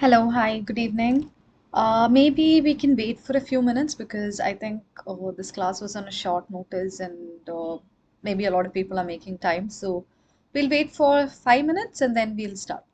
Hello, hi, good evening. Maybe we can wait for a few minutes because I think this class was on a short notice and maybe a lot of people are making time. So we'll wait for 5 minutes and then we'll start.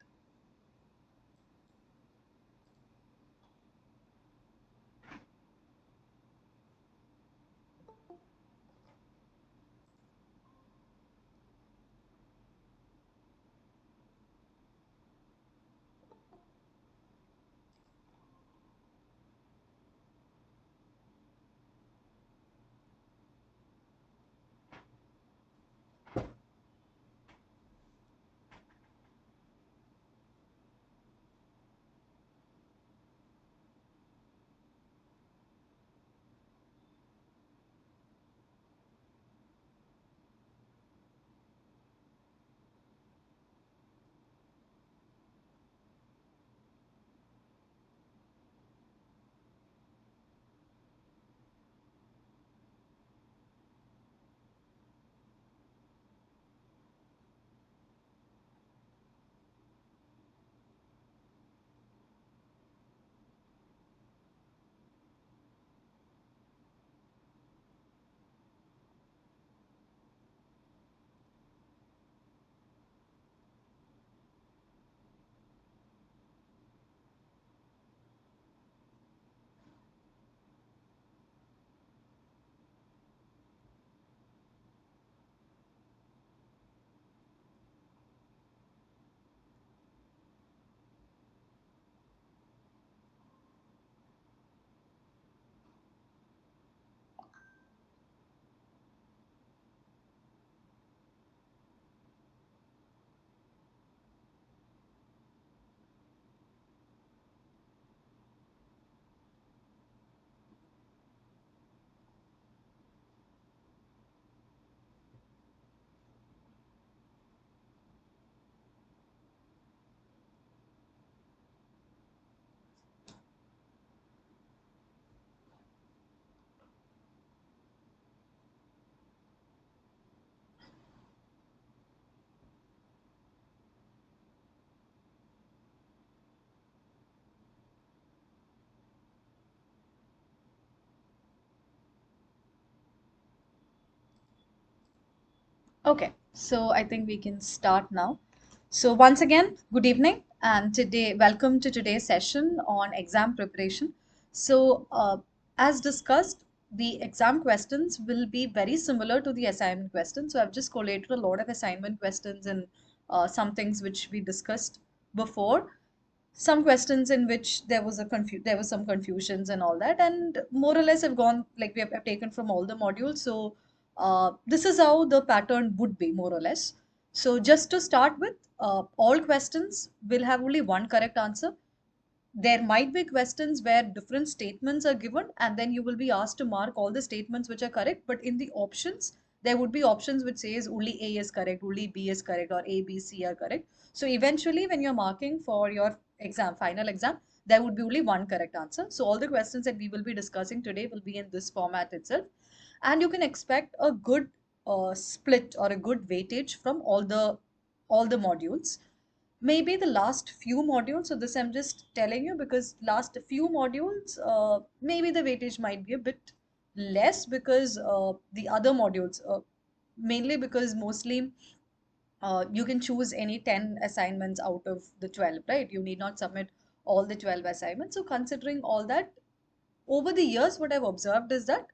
Okay, so I think we can start now. So once again, good evening, and today, welcome to today's session on exam preparation. So, as discussed, the exam questions will be very similar to the assignment questions. So I've just collated a lot of assignment questions and some things which we discussed before, some questions in which there was some confusions and all that, and more or less have gone like have taken from all the modules. So this is how the pattern would be more or less. So just to start with, all questions will have only one correct answer. There might be questions where different statements are given and then you will be asked to mark all the statements which are correct, but in the options there would be options which says only A is correct, only B is correct, or A, B, C are correct. So eventually when you're marking for your exam, final exam, there would be only one correct answer. So all the questions that we will be discussing today will be in this format itself, and you can expect a good split or a good weightage from all the modules. Maybe the last few modules, so this I'm just telling you because last few modules, maybe the weightage might be a bit less because the other modules, mainly because mostly you can choose any 10 assignments out of the 12, right? You need not submit all the 12 assignments. So considering all that, over the years what I've observed is that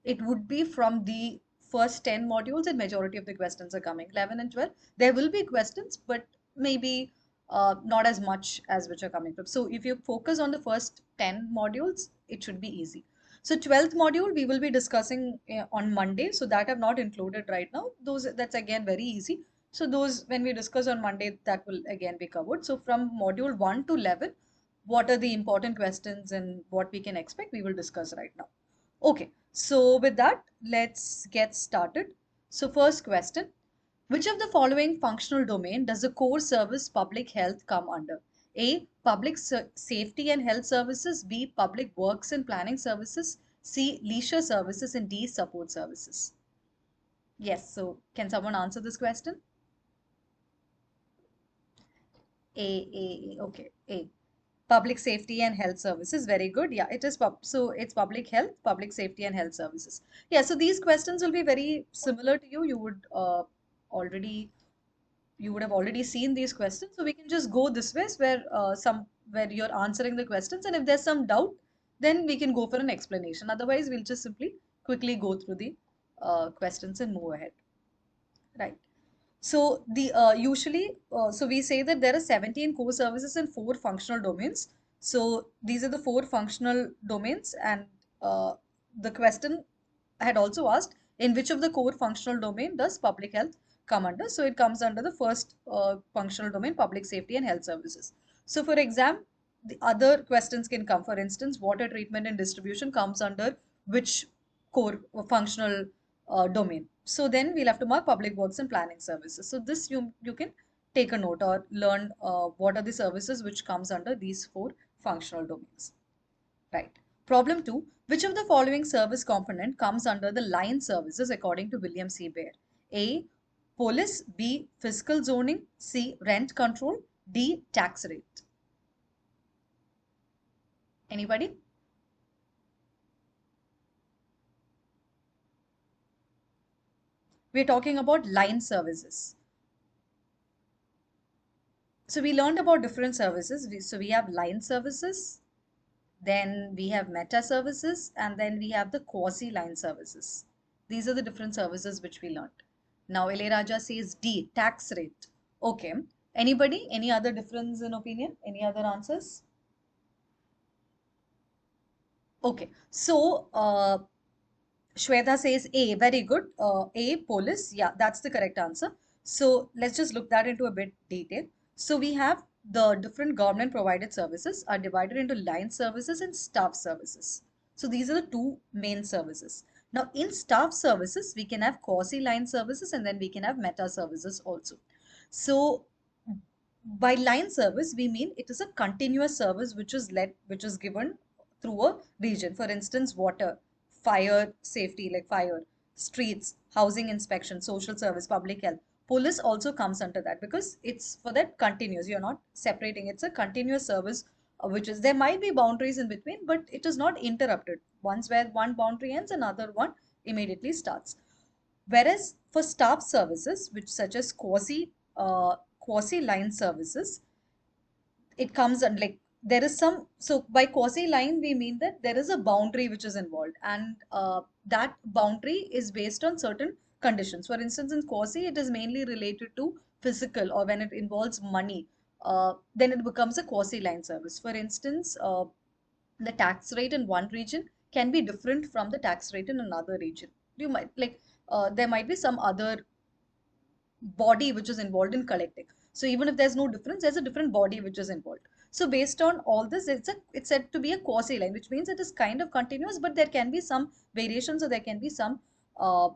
it would be from the first 10 modules and majority of the questions are coming 11 and 12. There will be questions, but maybe not as much as which are coming from. So if you focus on the first 10 modules, it should be easy. So 12th module we will be discussing on Monday, so that I've not included right now. Those, that's again very easy. So those, when we discuss on Monday, that will again be covered. So from module 1 to 11, what are the important questions and what we can expect, we will discuss right now. Okay, so with that, let's get started. So first question, which of the following functional domain does the core service public health come under? A, public safety and health services, B, public works and planning services, C, leisure services, and D, support services. Yes, so can someone answer this question? A, okay, A. Public safety and health services. Very good. Yeah, it is so it's public health, public safety and health services. Yeah, so these questions will be very similar to you. Already you would have already seen these questions. So we can just go this way where you're answering the questions, and if there's some doubt, then we can go for an explanation. Otherwise, we'll just simply quickly go through the questions and move ahead. Right. So the usually, so we say that there are 17 core services and 4 functional domains. So these are the 4 functional domains, and the question had also asked in which of the core functional domain does public health come under. So it comes under the first functional domain, public safety and health services. So for exam, the other questions can come. For instance, water treatment and distribution comes under which core functional domain. So then we'll have to mark public works and planning services. So this you can take a note or learn what are the services which comes under these 4 functional domains. Right. Problem 2. Which of the following service component comes under the line services according to William C. Baer? A. Police. B. Fiscal zoning. C. Rent control. D. Tax rate. Anybody? We're talking about line services. So we learned about different services. So we have line services, then we have meta services, and then we have the quasi-line services. These are the different services which we learned. Now Raja says D, tax rate. Okay. Anybody? Any other difference in opinion? Any other answers? Okay. So Shweta says A, very good. A, police. Yeah, that's the correct answer. So let's just look that into a bit detail. So we have the different government provided services are divided into line services and staff services. So these are the 2 main services. Now in staff services, we can have quasi-line services and then we can have meta services also. So by line service, we mean it is a continuous service which is given through a region. For instance, water, fire safety like fire, streets, housing inspection, social service, public health. Police also comes under that because it's for that continuous. You're not separating. It's a continuous service, which is there might be boundaries in between, but it is not interrupted. Once where one boundary ends, another one immediately starts. Whereas for staff services, which such as quasi line services, it comes and like there is some, so by quasi line we mean that there is a boundary which is involved, and that boundary is based on certain conditions. For instance, in quasi it is mainly related to physical, or when it involves money, then it becomes a quasi line service. For instance, the tax rate in one region can be different from the tax rate in another region. You might like there might be some other body which is involved in collecting. So even if there's no difference, there's a different body which is involved. So based on all this, it's said to be a quasi line, which means it is kind of continuous, but there can be some variations or there can be some uh,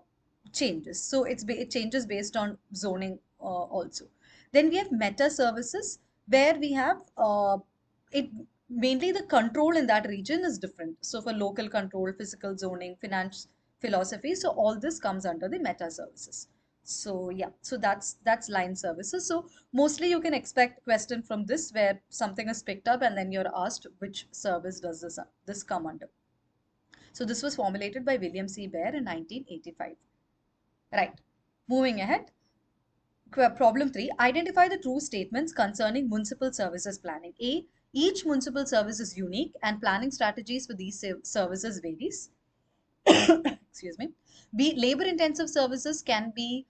changes. So it changes based on zoning also. Then we have meta services where we have it mainly the control in that region is different. So for local control, physical zoning, finance, philosophy, so all this comes under the meta services. So yeah, so that's line services. So mostly you can expect question from this where something is picked up and then you're asked which service does this come under. So this was formulated by William C. Baer in 1985. Right. Moving ahead. Problem 3. Identify the true statements concerning municipal services planning. A. Each municipal service is unique and planning strategies for these services varies. Excuse me. B. Labor intensive services can be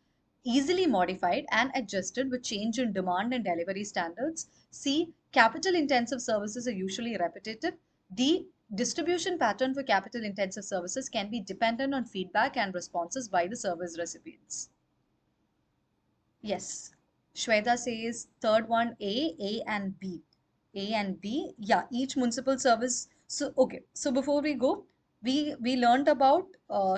easily modified and adjusted with change in demand and delivery standards. C. Capital intensive services are usually repetitive. D. Distribution pattern for capital intensive services can be dependent on feedback and responses by the service recipients. Yes. Shweta says third one A and B. A and B. Yeah, each municipal service. So, okay. So before we go, we learned about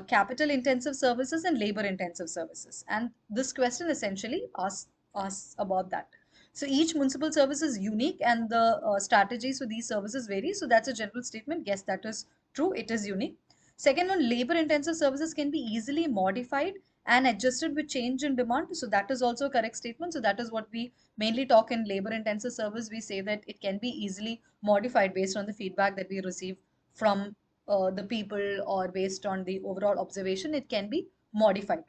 capital intensive services and labor intensive services. And this question essentially asks about that. So each municipal service is unique and the strategies for these services vary. So that's a general statement. Yes, that is true. It is unique. Second one, labor intensive services can be easily modified and adjusted with change in demand. So that is also a correct statement. So that is what we mainly talk in labor intensive service. We say that it can be easily modified based on the feedback that we receive from the people, or based on the overall observation, it can be modified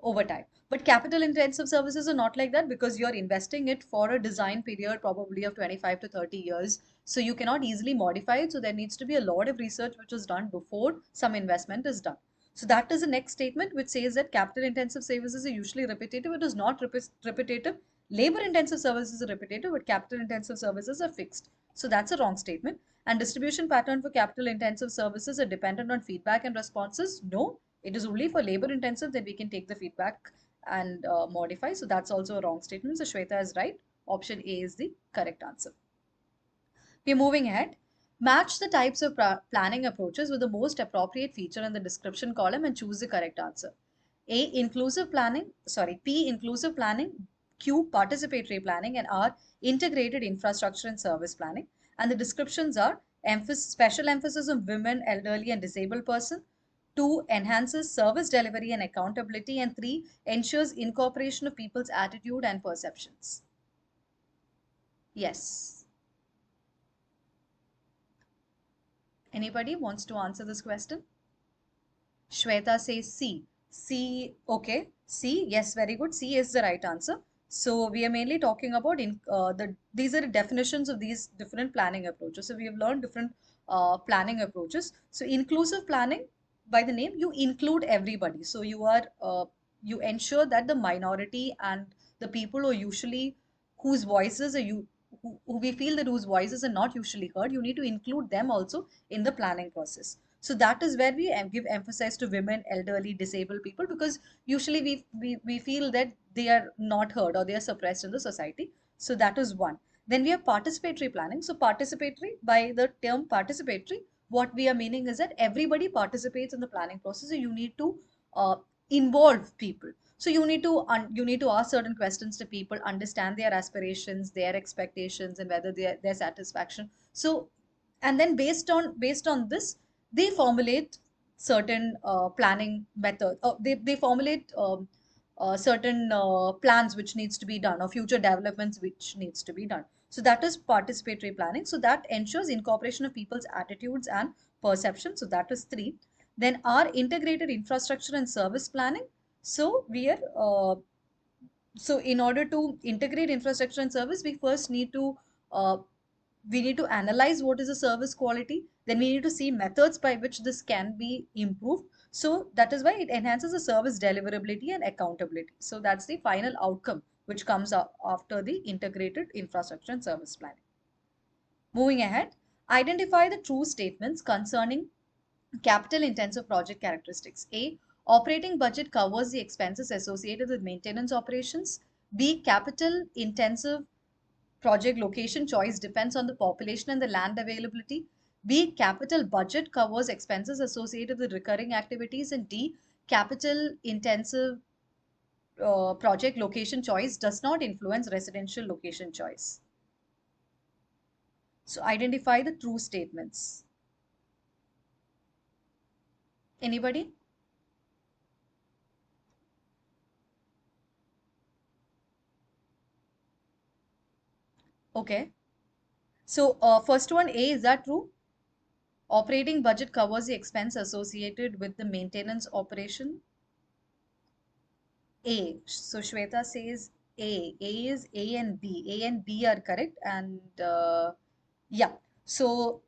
over time. But capital intensive services are not like that, because you're investing it for a design period probably of 25 to 30 years. So you cannot easily modify it. So there needs to be a lot of research which is done before some investment is done. So that is the next statement, which says that capital intensive services are usually repetitive. It is not repetitive. Labor intensive services are repetitive, but capital intensive services are fixed. So that's a wrong statement. And distribution pattern for capital intensive services are dependent on feedback and responses. No, it is only for labor intensive that we can take the feedback and modify. So that's also a wrong statement. So Shweta is right. Option A is the correct answer. We're moving ahead. Match the types of planning approaches with the most appropriate feature in the description column and choose the correct answer. A, inclusive planning, sorry, P, inclusive planning, Q, participatory planning, and R, integrated infrastructure and service planning. And the descriptions are special emphasis on women, elderly, and disabled person. 2, enhances service delivery and accountability. And 3, ensures incorporation of people's attitude and perceptions. Yes. Anybody wants to answer this question? Shweta says C. C, okay. C, yes, very good. C is the right answer. So we are mainly talking about these are the definitions of these different planning approaches. So we have learned different planning approaches. So inclusive planning, by the name, you include everybody. So you ensure that the minority and the people who usually whose voices are who we feel that whose voices are not usually heard, you need to include them also in the planning process. So that is where we give emphasis to women, elderly, disabled people, because usually we feel that they are not heard or they are suppressed in the society. So that is one. Then we have participatory planning. So participatory, by the term participatory, what we are meaning is that everybody participates in the planning process. So you need to involve people. So you need to ask certain questions to people, understand their aspirations, their expectations, and whether their satisfaction. So, and then based on this, they formulate certain planning method. They formulate certain plans which needs to be done, or future developments which needs to be done. So that is participatory planning. So that ensures incorporation of people's attitudes and perception. So that is 3. Then our integrated infrastructure and service planning. So we are so in order to integrate infrastructure and service, uh, we need to analyze what is the service quality. Then we need to see methods by which this can be improved. So that is why it enhances the service deliverability and accountability. So that's the final outcome which comes up after the integrated infrastructure and service planning. Moving ahead, identify the true statements concerning capital intensive project characteristics. A, operating budget covers the expenses associated with maintenance operations. B, capital intensive project location choice depends on the population and the land availability. B, capital budget covers expenses associated with recurring activities. And D, capital intensive project location choice does not influence residential location choice. So identify the true statements. Anybody? Okay. So first one, A, is that true? Operating budget covers the expense associated with the maintenance operation. A. So Shweta says A. A is A and B. A and B are correct. And yeah. So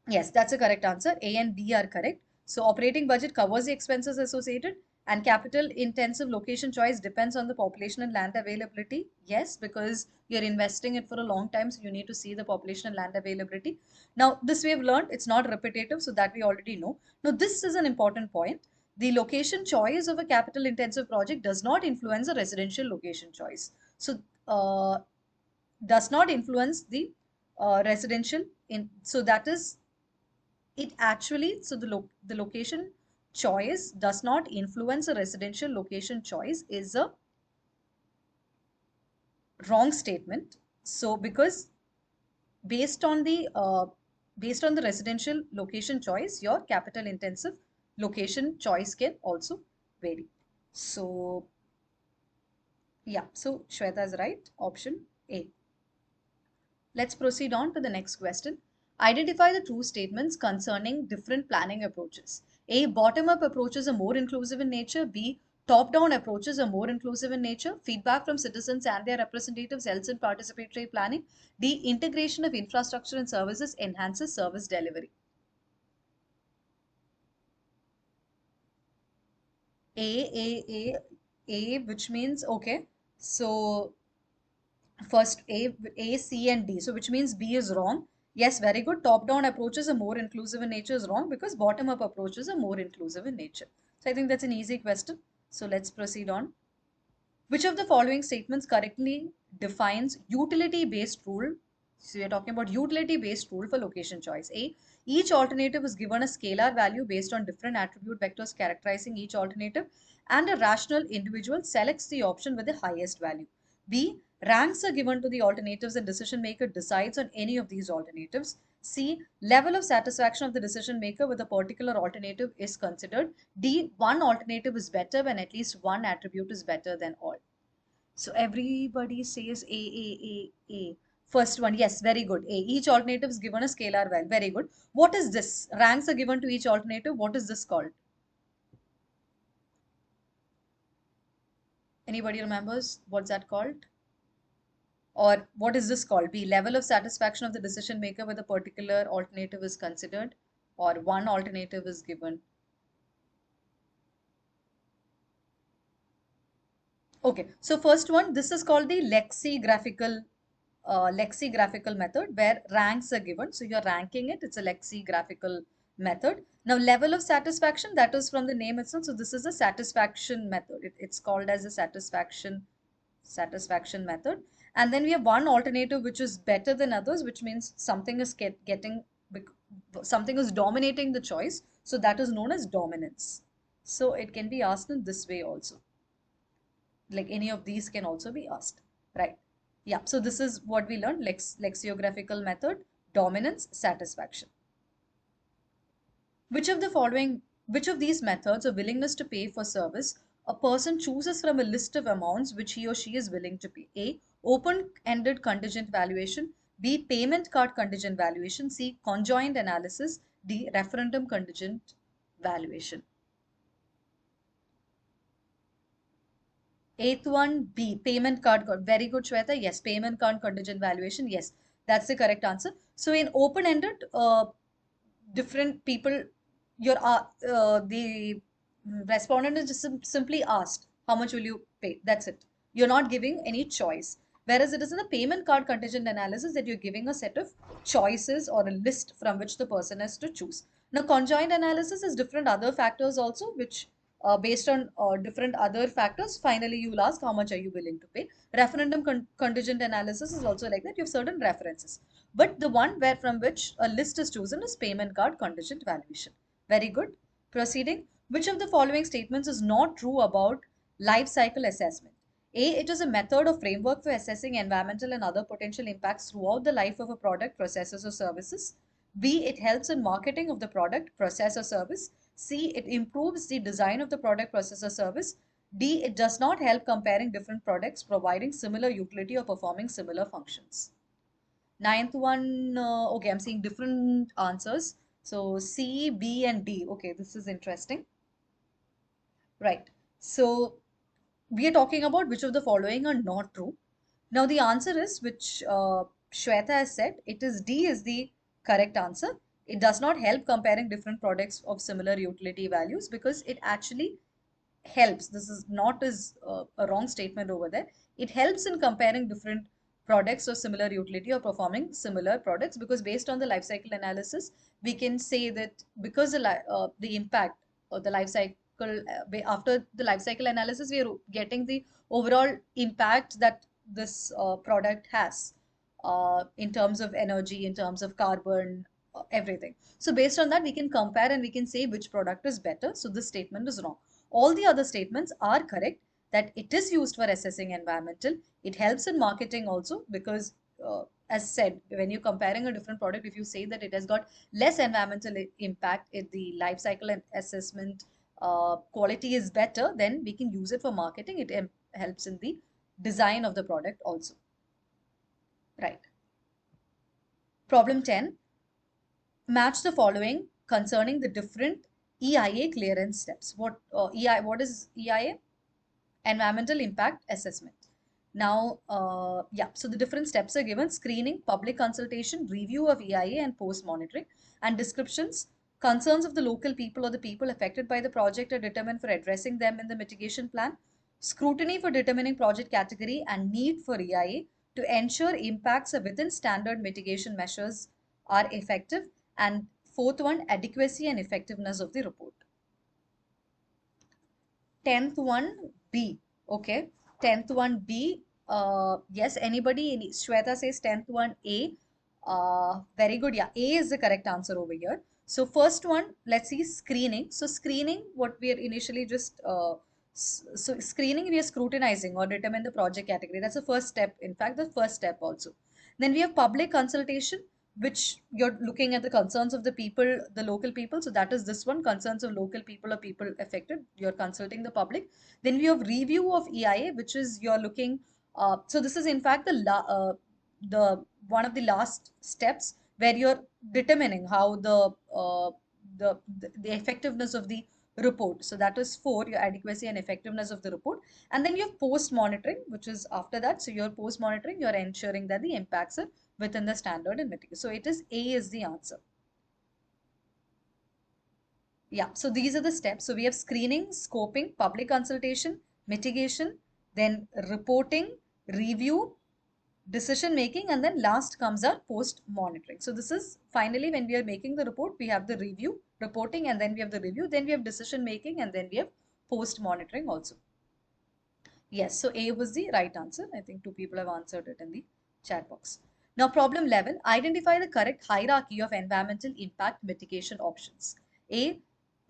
yes, that's a correct answer. A and B are correct. So operating budget covers the expenses associated, and capital intensive location choice depends on the population and land availability. Yes, because you're investing it for a long time, so you need to see the population and land availability. Now, this we have learned, it's not repetitive, so that we already know. Now, this is an important point. The location choice of a capital intensive project does not influence the residential location choice. So, does not influence the residential in, so that is it actually, so the location choice does not influence a residential location choice is a wrong statement. So because based on the residential location choice, your capital intensive location choice can also vary. So yeah, so Shweta is right. Option A. Let's proceed on to the next question. Identify the true statements concerning different planning approaches. A. Bottom-up approaches are more inclusive in nature. B. Top-down approaches are more inclusive in nature. Feedback from citizens and their representatives helps in participatory planning. D. Integration of infrastructure and services enhances service delivery. A, which means, okay, so first A, C, and D. So which means B is wrong. Yes, very good. Top-down approaches are more inclusive in nature is wrong because bottom-up approaches are more inclusive in nature. So I think that's an easy question. So let's proceed on. Which of the following statements correctly defines utility-based rule? So we are talking about utility-based rule for location choice. A, each alternative is given a scalar value based on different attribute vectors characterizing each alternative, and a rational individual selects the option with the highest value. B, ranks are given to the alternatives and decision maker decides on any of these alternatives. C, level of satisfaction of the decision maker with a particular alternative is considered. D, one alternative is better when at least one attribute is better than all. So everybody says A. First one, yes, very good. A. Each alternative is given a scalar value. Very good. What is this? Ranks are given to each alternative. What is this called? Anybody remembers what's that called? Or what is this called? B. Level of satisfaction of the decision maker with a particular alternative is considered, or one alternative is given. Okay, so first one, this is called the lexicographical method where ranks are given. So you're ranking it. It's a lexicographical method. Now, level of satisfaction, that is from the name itself. So this is a satisfaction method. It's called as a satisfaction method. And then we have one alternative which is better than others, which means something is something is dominating the choice. So that is known as dominance. So it can be asked in this way also. Like any of these can also be asked, right? Yeah, so this is what we learned, lexicographical method, dominance, satisfaction. Which of the following, which of these methods of willingness to pay for service a person chooses from a list of amounts which he or she is willing to pay? A, open-ended contingent valuation. B, payment card contingent valuation. C, conjoint analysis. D, referendum contingent valuation. Eighth one, B, payment card. Very good, Shweta. Yes, payment card contingent valuation. Yes, that's the correct answer. So in open-ended, different people, the respondent is just simply asked, how much will you pay? That's it. You're not giving any choice. Whereas it is in the payment card contingent analysis that you're giving a set of choices or a list from which the person has to choose. Now, conjoint analysis is different other factors also, which based on different other factors, finally you will ask how much are you willing to pay. Referendum contingent analysis is also like that. You have certain references. But the one where from which a list is chosen is payment card contingent valuation. Very good. Proceeding. Which of the following statements is not true about life cycle assessment? A, it is a method or framework for assessing environmental and other potential impacts throughout the life of a product, processes, or services. B, it helps in marketing of the product, process, or service. C, it improves the design of the product, process, or service. D, it does not help comparing different products, providing similar utility or performing similar functions. Ninth one, okay, I'm seeing different answers. So C, B, and D. Okay, this is interesting. Right. So we are talking about which of the following are not true. Now the answer is, which Shweta has said, it is D is the correct answer. It does not help comparing different products of similar utility values because it actually helps. This is not as a wrong statement over there. It helps in comparing different products of similar utility or performing similar products because based on the life cycle analysis, we can say that because the impact of the life cycle, after the life cycle analysis, we are getting the overall impact that this product has in terms of energy, in terms of carbon, everything. So based on that, we can compare and we can say which product is better. So this statement is wrong. All the other statements are correct, that it is used for assessing environmental. It helps in marketing also because, as said, when you're comparing a different product, if you say that it has got less environmental impact in the life cycle and assessment quality is better, then we can use it for marketing. It helps in the design of the product also. Right. Problem 10. Match the following concerning the different EIA clearance steps. What is EIA? Environmental impact assessment. Now, yeah, so the different steps are given: screening, public consultation, review of EIA and post monitoring, and descriptions. Concerns of the local people or the people affected by the project are determined for addressing them in the mitigation plan. Scrutiny for determining project category and need for EIA to ensure impacts are within standard mitigation measures are effective. And fourth one, adequacy and effectiveness of the report. 10th one B. Okay. 10th one B. Yes, anybody? Shweta says 10th one A. Very good. Yeah, A is the correct answer over here. So first one, let's see screening. So screening, what we are initially just so screening, we are scrutinizing or determine the project category. That's the first step. In fact, the first step also. Then we have public consultation, which you're looking at the concerns of the people, the local people. So that is this one, concerns of local people or people affected. You're consulting the public. Then we have review of EIA, which is you're looking. So this is in fact the one of the last steps where you're determining how the effectiveness of the report. So that is for your adequacy and effectiveness of the report. And then you have post monitoring, which is after that. So you're post monitoring, you're ensuring that the impacts are within the standard and mitigation. So it is A is the answer. Yeah, so these are the steps. So we have screening, scoping, public consultation, mitigation, then reporting, review, decision making, and then last comes our post monitoring. So this is finally when we are making the report, we have the review, reporting, and then we have the review, then we have decision making, and then we have post monitoring also. Yes, so A was the right answer. I think two people have answered it in the chat box. Now, problem 11, identify the correct hierarchy of environmental impact mitigation options. A,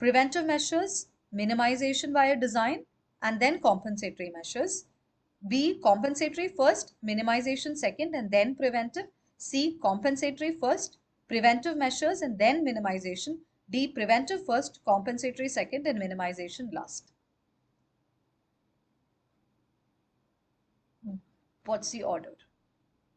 preventive measures, minimization via design, and then compensatory measures. B, compensatory first, minimization second, and then preventive. C, compensatory first, preventive measures, and then minimization. D, preventive first, compensatory second, and minimization last. What's the order?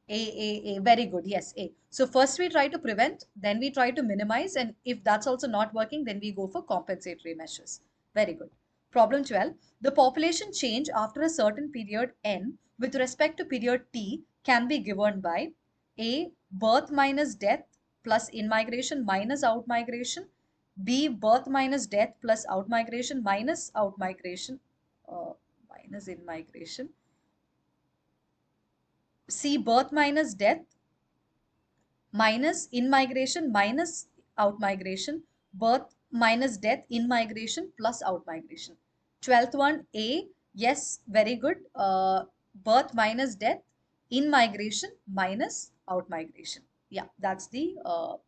A. Very good. Yes, A. So first we try to prevent, then we try to minimize, and if that's also not working, then we go for compensatory measures. Very good. Problem 12. The population change after a certain period N with respect to period T can be given by A. Birth minus death plus in-migration minus out-migration. B. Birth minus death plus out-migration minus out-migration minus in-migration. C. Birth minus death minus in-migration minus out-migration, birth minus death, in-migration plus out-migration. 12th one, A, yes, very good. Birth minus death, in-migration minus out-migration. Yeah, that's the,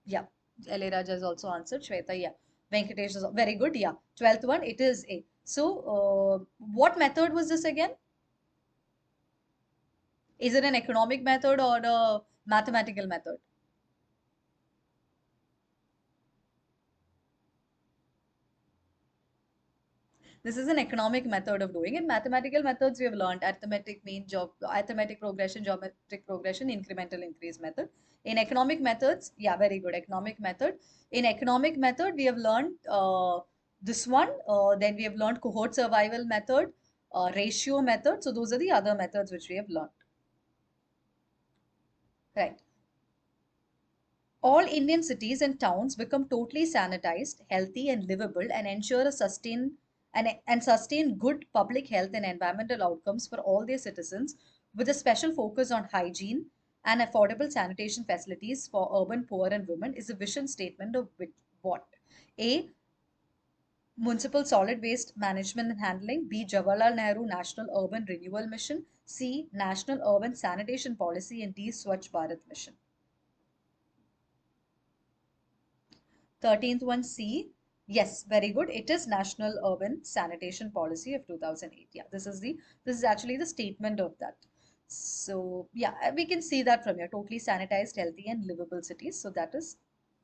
yeah, L.A. Raj has also answered, Shweta, yeah. Venkatesh is very good, yeah. 12th one, it is A. So, what method was this again? Is it an economic method or a mathematical method? This is an economic method of doing it. Mathematical methods we have learned: arithmetic mean, arithmetic progression, geometric progression, incremental increase method. In economic methods, yeah, very good. Economic method. In economic method, we have learned this one. Then we have learned cohort survival method, ratio method. So those are the other methods which we have learned. Right. All Indian cities and towns become totally sanitized, healthy, and livable, and ensure a sustain good public health and environmental outcomes for all their citizens, with a special focus on hygiene and affordable sanitation facilities for urban poor and women, is a vision statement of what? A. Municipal Solid Waste Management and Handling. B. Jawaharlal Nehru National Urban Renewal Mission. C. National Urban Sanitation Policy. And D. Swachh Bharat Mission. 13th one, C. Yes, very good. It is National Urban Sanitation Policy of 2008. Yeah, this is actually the statement of that. So yeah, we can see that from here. Totally sanitized, healthy, and livable cities. So that is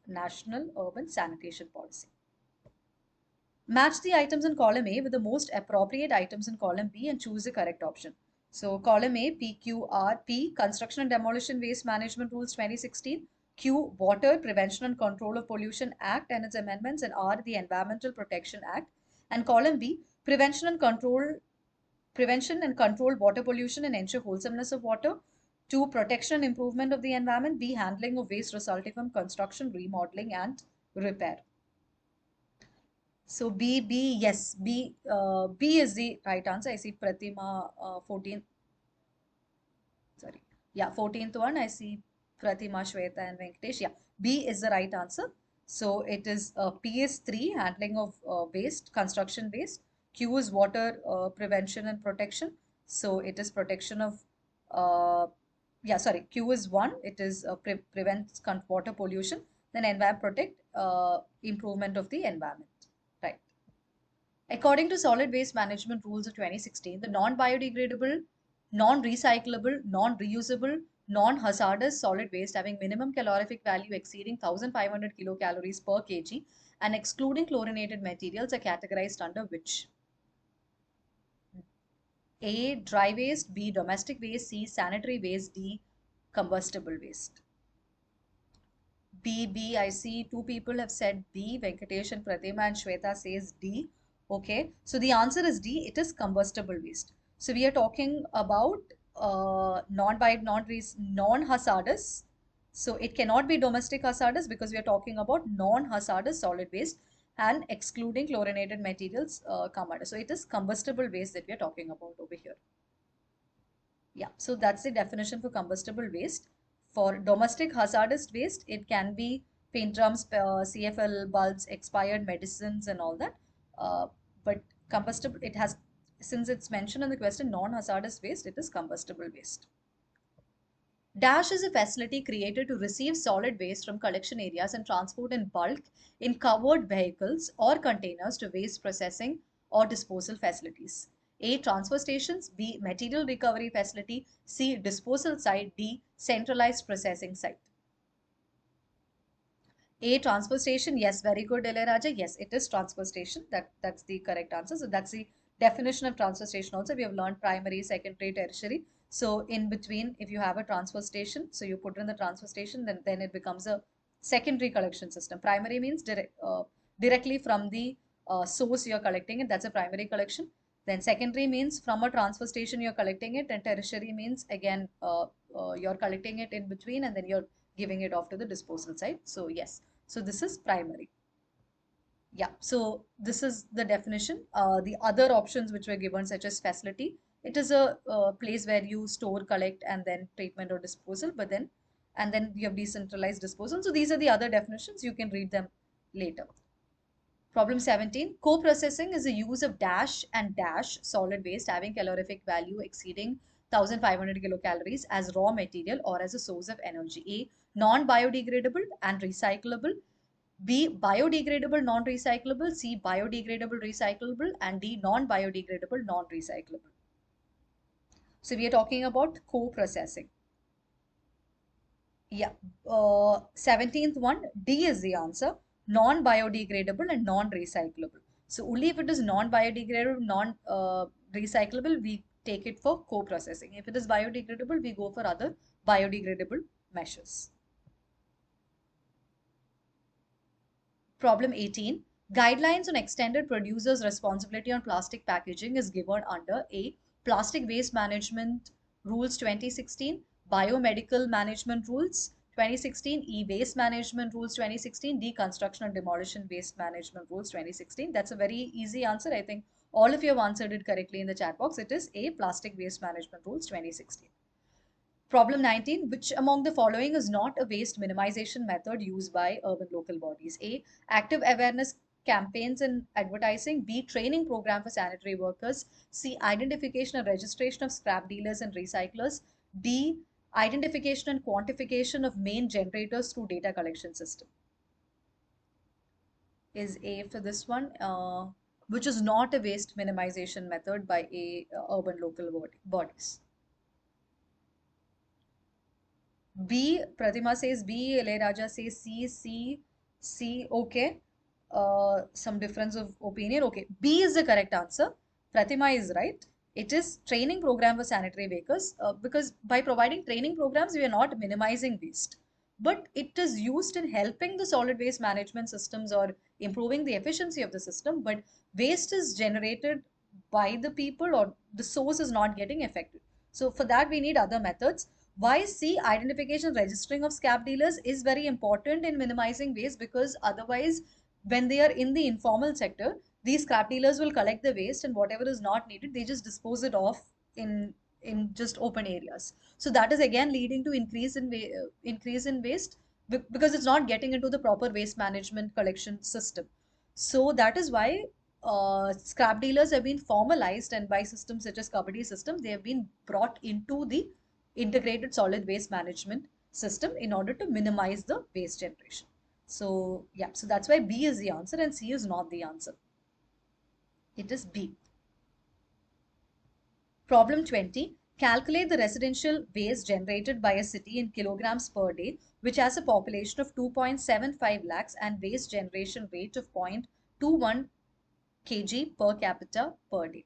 National Urban Sanitation Policy. Match the items in column A with the most appropriate items in column B and choose the correct option. So column A, PQR, P, Construction and Demolition Waste Management Rules 2016, Q, Water Prevention and Control of Pollution Act and its amendments, and R, the Environmental Protection Act. And column B, Prevention and control water pollution and ensure wholesomeness of water. 2, Protection and improvement of the environment. B, handling of waste resulting from construction, remodeling and repair. So yes, B is the right answer. I see Pratima 14th, sorry. Yeah, 14th one, I see Pratima, Shweta and Venkatesh. Yeah, B is the right answer. So it is P is 3, handling of waste, construction waste. Q is water prevention and protection. So it is protection of, Q is 1, it is prevents water pollution. Then environment protect, improvement of the environment. Right. According to Solid Waste Management Rules of 2016, the non-biodegradable, non-recyclable, non-reusable, non-hazardous solid waste having minimum calorific value exceeding 1500 kilocalories per kg and excluding chlorinated materials are categorized under which? A, dry waste, B, domestic waste, C, sanitary waste, D, combustible waste. I see two people have said B. Venkatesh and Pratima and Shweta says D. Okay, so the answer is D. It is combustible waste. So we are talking about non-hazardous. So it cannot be domestic hazardous because we are talking about non-hazardous solid waste and excluding chlorinated materials come under. So it is combustible waste that we are talking about over here. Yeah, so that's the definition for combustible waste. For domestic hazardous waste, it can be paint drums, CFL bulbs, expired medicines, and all that. But combustible, it has, since it's mentioned in the question, non-hazardous waste, it is combustible waste. Dash is a facility created to receive solid waste from collection areas and transport in bulk in covered vehicles or containers to waste processing or disposal facilities. A. Transfer stations. B. Material recovery facility. C. Disposal site. D. Centralized processing site. A. Transfer station. Yes, very good, Raja. Yes, it is transfer station. That's the correct answer. So that's the definition of transfer station. Also, we have learned primary, secondary, tertiary. So in between, if you have a transfer station, so you put in the transfer station, then it becomes a secondary collection system. Primary means directly from the source you're collecting it. That's a primary collection. Then secondary means from a transfer station you're collecting it, and tertiary means again you're collecting it in between, and then you're giving it off to the disposal site. So yes, so this is primary. Yeah, so this is the definition. The other options which were given, such as facility, it is a place where you store, collect, and then treatment or disposal, and then you have decentralized disposal. So these are the other definitions. You can read them later. Problem 17, co-processing is the use of dash and dash solid waste having calorific value exceeding 1500 kilocalories as raw material or as a source of energy. A, non-biodegradable and recyclable. B, biodegradable, non-recyclable. C, biodegradable, recyclable. And D, non-biodegradable, non-recyclable. So we are talking about co-processing. Yeah, 17th one, D is the answer. Non-biodegradable and non-recyclable. So only if it is non-biodegradable, non-recyclable, we take it for co-processing. If it is biodegradable, we go for other biodegradable measures. Problem 18. Guidelines on extended producers' responsibility on plastic packaging is given under A. Plastic Waste Management Rules 2016, Biomedical Management Rules 2016, E-Waste Management Rules 2016, D. Construction and Demolition Waste Management Rules 2016. That's a very easy answer. I think all of you have answered it correctly in the chat box. It is A. Plastic Waste Management Rules 2016. Problem 19, which among the following is not a waste minimization method used by urban local bodies? A, active awareness campaigns and advertising. B, training program for sanitary workers. C, identification and registration of scrap dealers and recyclers. D, identification and quantification of main generators through data collection system. Is A for this one, which is not a waste minimization method by urban local bodies. B, Pratima says B, Raja says C, C, C, okay. some difference of opinion. Okay, B is the correct answer. Pratima is right. It is training program for sanitary workers, because by providing training programs, we are not minimizing waste, but it is used in helping the solid waste management systems or improving the efficiency of the system. But waste is generated by the people, or the source is not getting affected. So for that, we need other methods. Why C, identification registering of scrap dealers is very important in minimizing waste, because otherwise, when they are in the informal sector, these scrap dealers will collect the waste, and whatever is not needed, they just dispose it off in just open areas. So that is again leading to increase in waste, because it's not getting into the proper waste management collection system. So that is why scrap dealers have been formalized, and by systems such as Kabaddi system, they have been brought into the integrated solid waste management system in order to minimize the waste generation. So yeah, so that's why B is the answer and C is not the answer. It is B. Problem 20. Calculate the residential waste generated by a city in kilograms per day, which has a population of 2.75 lakhs and waste generation rate of 0.21 kg per capita per day.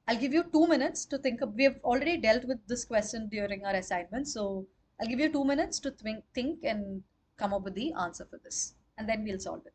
I'll give you 2 minutes to think. We have already dealt with this question during our assignment. So I'll give you 2 minutes to think and come up with the answer for this. And then we'll solve it.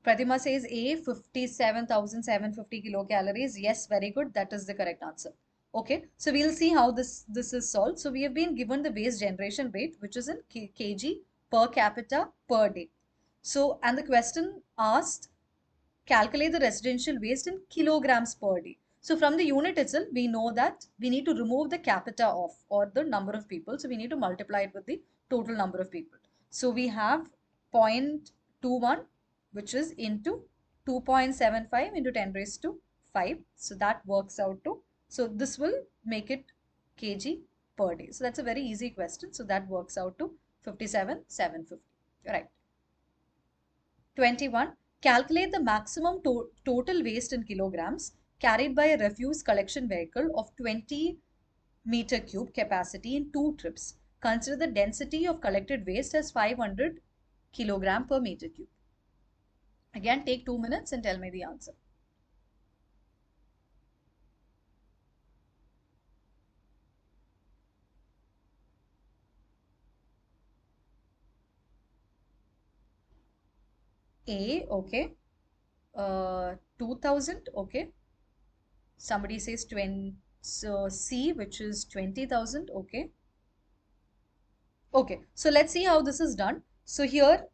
Pratima says A, 57,750 kilocalories. Yes, very good. That is the correct answer. Okay, so we'll see how this is solved. So we have been given the waste generation rate, which is in kg per capita per day. So, and the question asked, calculate the residential waste in kilograms per day. So from the unit itself, we know that we need to remove the capita off, or the number of people. So we need to multiply it with the total number of people. So we have 0.21, which is into 2.75 into 10 raised to 5. So that works out to, so this will make it kg per day. So that's a very easy question. So that works out to 57,750. Right. 21. Calculate the maximum total waste in kilograms carried by a refuse collection vehicle of 20 meter cube capacity in 2 trips. Consider the density of collected waste as 500 kilogram per meter cube. Again, take 2 minutes and tell me the answer. A, okay. 2000, okay. Somebody says 20, so C, which is 20,000, okay. Okay, so let's see how this is done. So here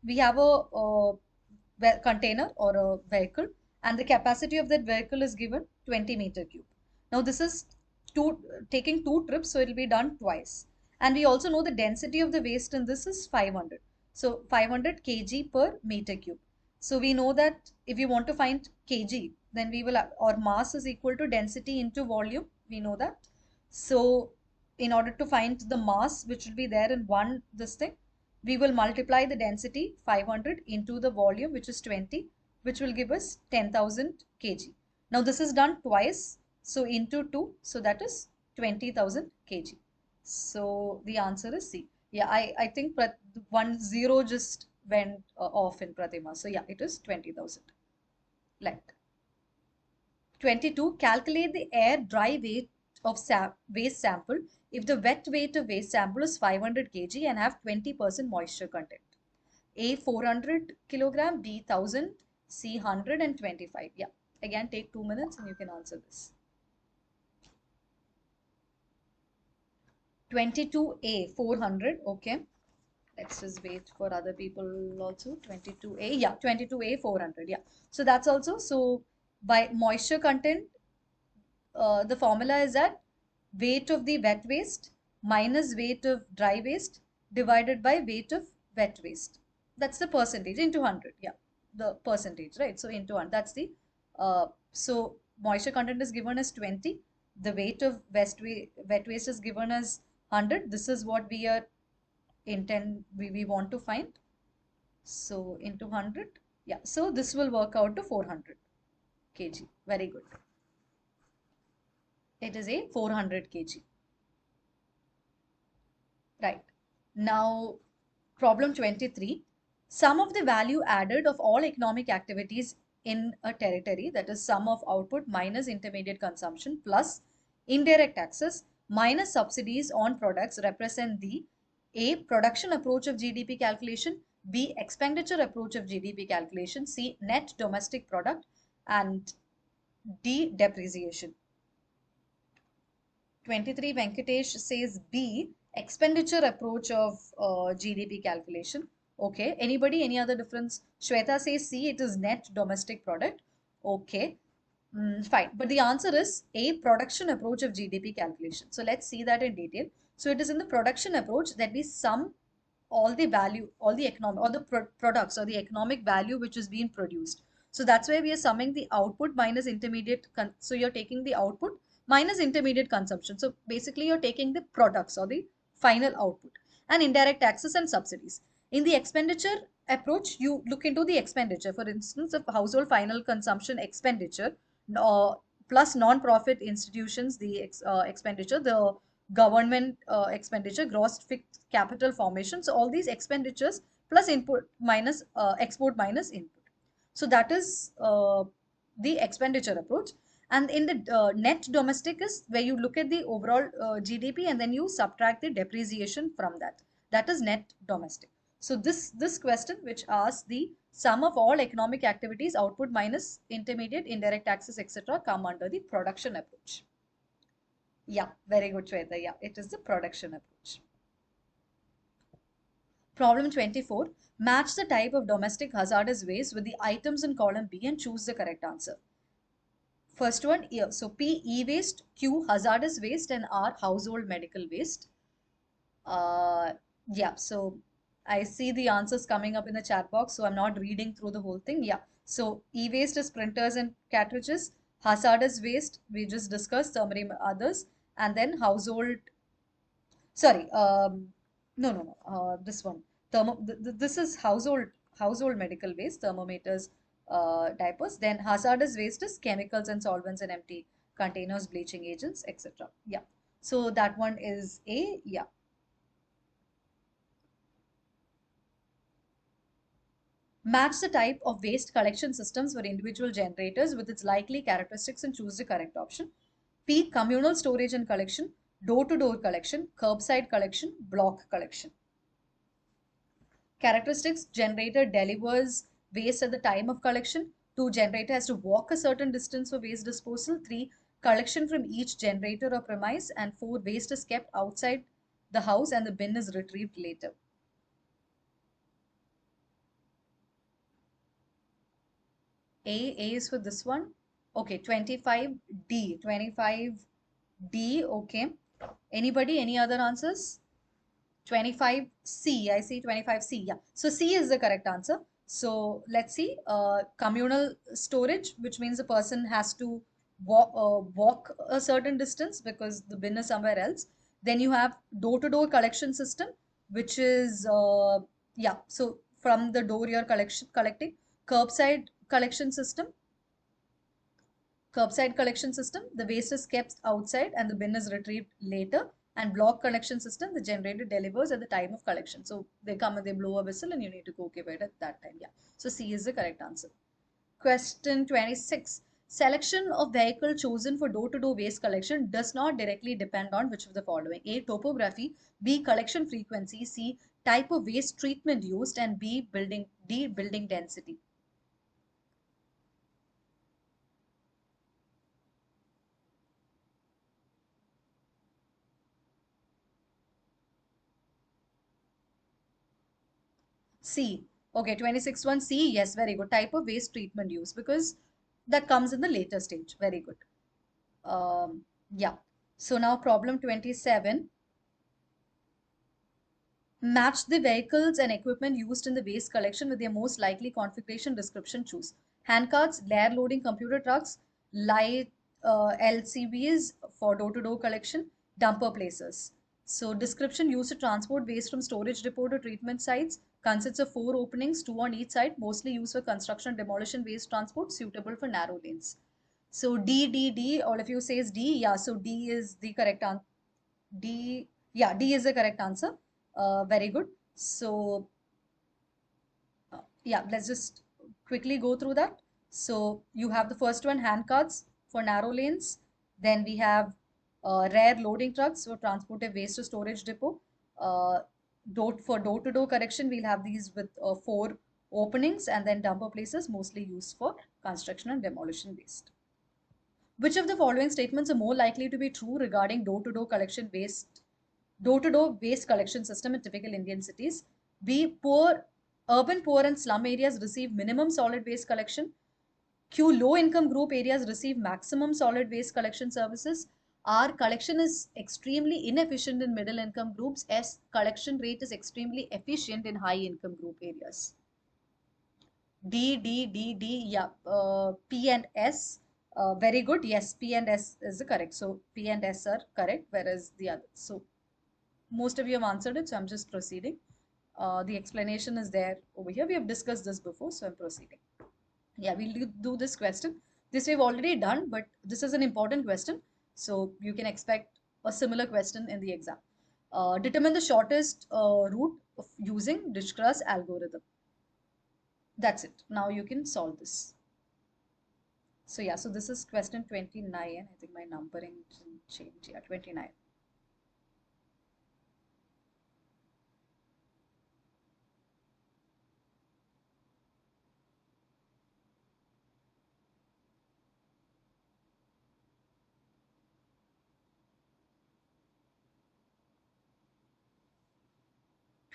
we have a container or a vehicle, and the capacity of that vehicle is given 20 meter cube. Now this is taking 2 trips, so it will be done twice. And we also know the density of the waste in this is 500. So 500 kg per meter cube. So we know that if you want to find kg, then we will, or mass is equal to density into volume. We know that. So in order to find the mass which will be there in one this thing, we will multiply the density 500 into the volume, which is 20, which will give us 10,000 kg. Now this is done twice, so into 2, so that is 20,000 kg. So the answer is C. Yeah, I think 1 0 just went off in Pratima. So yeah, it is 20,000. Like 22, calculate the air dry weight of waste sample if the wet weight of waste sample is 500 kg and have 20% moisture content. A 400 kilogram, B 1000, C 125. Yeah, again take 2 minutes and you can answer this. 22A 400, okay. Let's just wait for other people also. 22A, yeah, 22A 400, yeah. So that's also, so by moisture content, the formula is that weight of the wet waste minus weight of dry waste divided by weight of wet waste. That's the percentage into 100. Yeah, the percentage, right? So into 100. That's the, so moisture content is given as 20. The weight of wet waste is given as 100. This is what we are we want to find. So into 100. Yeah, so this will work out to 400 kg. Very good. It is a 400 kg. Right. Now, problem 23. Sum of the value added of all economic activities in a territory, that is sum of output minus intermediate consumption plus indirect taxes minus subsidies on products, represent the A. Production approach of GDP calculation, B. Expenditure approach of GDP calculation, C. Net domestic product, and D. Depreciation. 23 Venkatesh says B, expenditure approach of GDP calculation. Okay. Anybody? Any other difference? Shweta says C, it is net domestic product. Okay. Fine. But the answer is A, production approach of GDP calculation. So let's see that in detail. So it is in the production approach that we sum all the value, all the economic, all the products or the economic value which is being produced. So that's why we are summing the output minus intermediate. So you're taking the output minus intermediate consumption. So basically you're taking the products or the final output and indirect taxes and subsidies. In the expenditure approach, you look into the expenditure. For instance, of household final consumption expenditure uh, plus non-profit institutions, the expenditure, the government expenditure, gross fixed capital formation. So all these expenditures plus input minus export minus input. So that is the expenditure approach. And in the net domestic is where you look at the overall GDP and then you subtract the depreciation from that. That is net domestic. So this question which asks the sum of all economic activities, output minus intermediate, indirect taxes, etc., come under the production approach. Yeah, very good, Shweta. Yeah, it is the production approach. Problem 24. Match the type of domestic hazardous waste with the items in column B and choose the correct answer. First one, here. So P, e-waste, Q, hazardous waste, and R, household medical waste. Yeah, so I see the answers coming up in the chat box, so I'm not reading through the whole thing. Yeah, so e-waste is printers and cartridges. Hazardous waste, we just discussed, so many others. And then household, sorry, no, this one. This is household medical waste, thermometers, diapers. Then hazardous waste is chemicals and solvents and empty containers, bleaching agents, etc. Yeah. So that one is A. Yeah. Match the type of waste collection systems for individual generators with its likely characteristics and choose the correct option. P. Communal storage and collection, door-to-door collection, curbside collection, block collection. Characteristics: generator delivers waste at the time of collection. 2. Generator has to walk a certain distance for waste disposal. 3. Collection from each generator or premise. And 4. Waste is kept outside the house and the bin is retrieved later. A is for this one. Okay, 25D. 25D. Okay. Anybody? Any other answers? 25C. I see 25C. Yeah. So C is the correct answer. So let's see. Communal storage, which means the person has to walk a certain distance because the bin is somewhere else. Then you have door-to-door collection system, which is yeah. So from the door you're collecting. Curbside collection system. Curbside collection system, the waste is kept outside and the bin is retrieved later. And block collection system, the generator delivers at the time of collection. So they come and they blow a whistle and you need to go give it at that time. Yeah. So C is the correct answer. Question 26. Selection of vehicle chosen for door-to-door waste collection does not directly depend on which of the following: A. Topography, B. Collection frequency, C. Type of waste treatment used, and D. Building density. C. Okay, 26 one C. Yes, very good. Type of waste treatment use, because that comes in the later stage. Very good. Yeah. So now problem 27. Match the vehicles and equipment used in the waste collection with their most likely configuration description. Choose. Handcarts, layer loading computer trucks, light LCVs for door-to-door collection, dumper placers. So description: used to transport waste from storage depot to treatment sites, consists of 4 openings, 2 on each side, mostly used for construction and demolition waste transport, suitable for narrow lanes. So D, all of you says D. Yeah, so D is the correct answer. D, yeah, D is the correct answer. Very good. So, yeah, let's just quickly go through that. So, you have the first one, hand carts for narrow lanes. Then we have rare loading trucks for transported waste to storage depot. Uh, for door-to-door correction, we'll have these with four openings, and then dumper places, mostly used for construction and demolition waste. Which of the following statements are more likely to be true regarding door-to-door waste collection system in typical Indian cities? B. Urban poor and slum areas receive minimum solid waste collection. Q. Low income group areas receive maximum solid waste collection services. R. Collection is extremely inefficient in middle income groups. S. Collection rate is extremely efficient in high income group areas. D. Yeah. P and S. Very good. Yes, P and S is the correct. So P and S are correct, whereas the other. So most of you have answered it, so I'm just proceeding. The explanation is there over here. We have discussed this before, so I'm proceeding. Yeah, we'll do this question. This we've already done, but this is an important question, so you can expect a similar question in the exam. Determine the shortest route of using Dijkstra's algorithm. That's it. Now you can solve this. So yeah, so this is question 29. I think my numbering didn't change. Yeah, 29.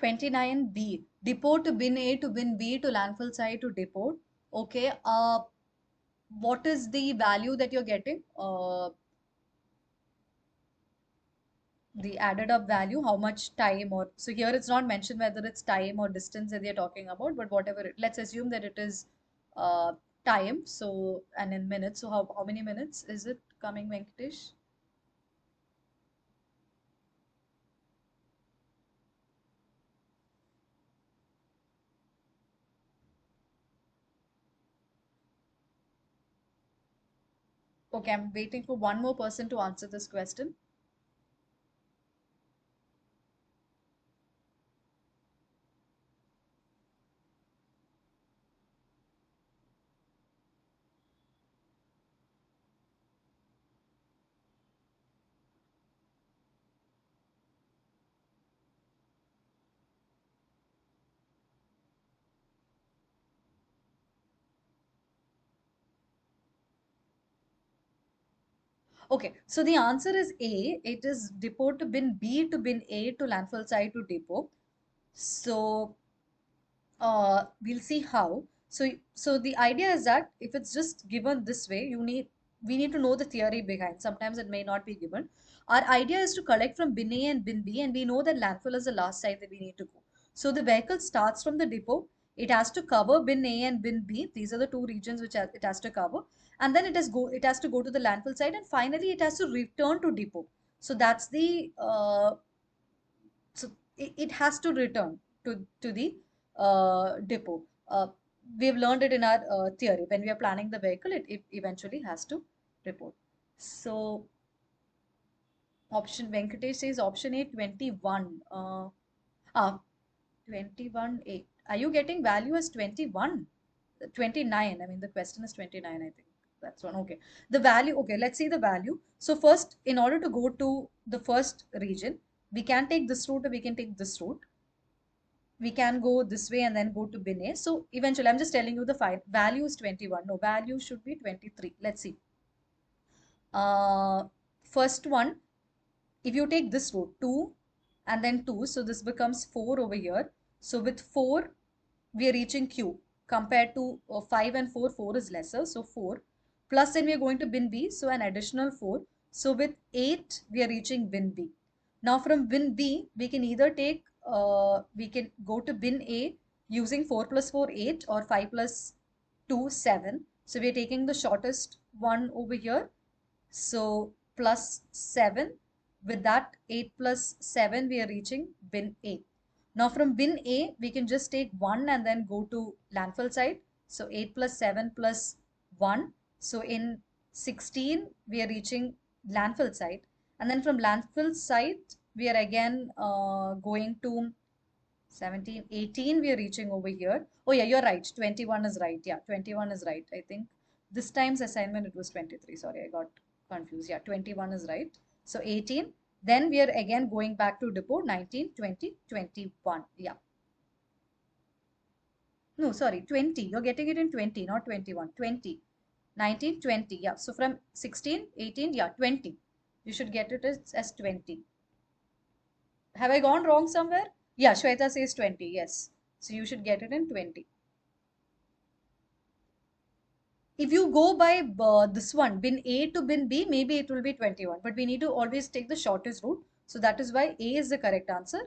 29B. Depot to bin A to bin B to landfill site to depot. Okay. What is the value that you're getting? The added up value, how much time, or so here it's not mentioned whether it's time or distance that they're talking about, but whatever let's assume that it is uh, time. So, and in minutes, so how many minutes is it coming, Venkatesh? Okay, I'm waiting for one more person to answer this question. Okay, so the answer is A. It is depot to bin B to bin A to landfill site to depot. So we'll see how. So the idea is that if it's just given this way, we need to know the theory behind. Sometimes it may not be given. Our idea is to collect from bin A and bin B, and we know that landfill is the last site that we need to go. So the vehicle starts from the depot. It has to cover bin A and bin B. These are the two regions which it has to cover, and then it has to go to the landfill site, and finally it has to return to depot. So that's the so it has to return to the depot. We've learned it in our theory. When we are planning the vehicle, it eventually has to report. So option Venkatesh says option A 21. Ah, 21 8. Are you getting value as 21? 29. I mean, the question is 29, I think. That's one. Okay. The value, okay, let's see the value. So first, in order to go to the first region, we can take this route or we can take this route. We can go this way and then go to bin A. So eventually, I'm just telling you the value is 21. No, value should be 23. Let's see. Uh, First one, if you take this route, 2 and then 2, so this becomes 4 over here. So with 4, we are reaching Q. Compared to 5 and 4, 4 is lesser. So 4. Plus then we are going to bin B, so an additional 4. So with 8, we are reaching bin B. Now from bin B, we can go to bin A using 4 plus 4, 8 or 5 plus 2, 7. So we are taking the shortest one over here. So plus 7. With that 8 plus 7, we are reaching bin A. Now from bin A, we can just take 1 and then go to landfill side. So 8 plus 7 plus 1. So in 16, we are reaching landfill site. And then from landfill site, we are again going to 17, 18, we are reaching over here. Oh yeah, you're right. 21 is right. Yeah, 21 is right. I think this time's assignment it was 23. Sorry, I got confused. Yeah, 21 is right. So 18. Then we are again going back to depot 19, 20, 21. Yeah. No, sorry, 20. You're getting it in 20, not 21. 20. 19, 20. Yeah. So from 16, 18, yeah, 20. You should get it as 20. Have I gone wrong somewhere? Yeah, Shweta says 20. Yes. So you should get it in 20. If you go by this one, bin A to bin B, maybe it will be 21. But we need to always take the shortest route. So that is why A is the correct answer.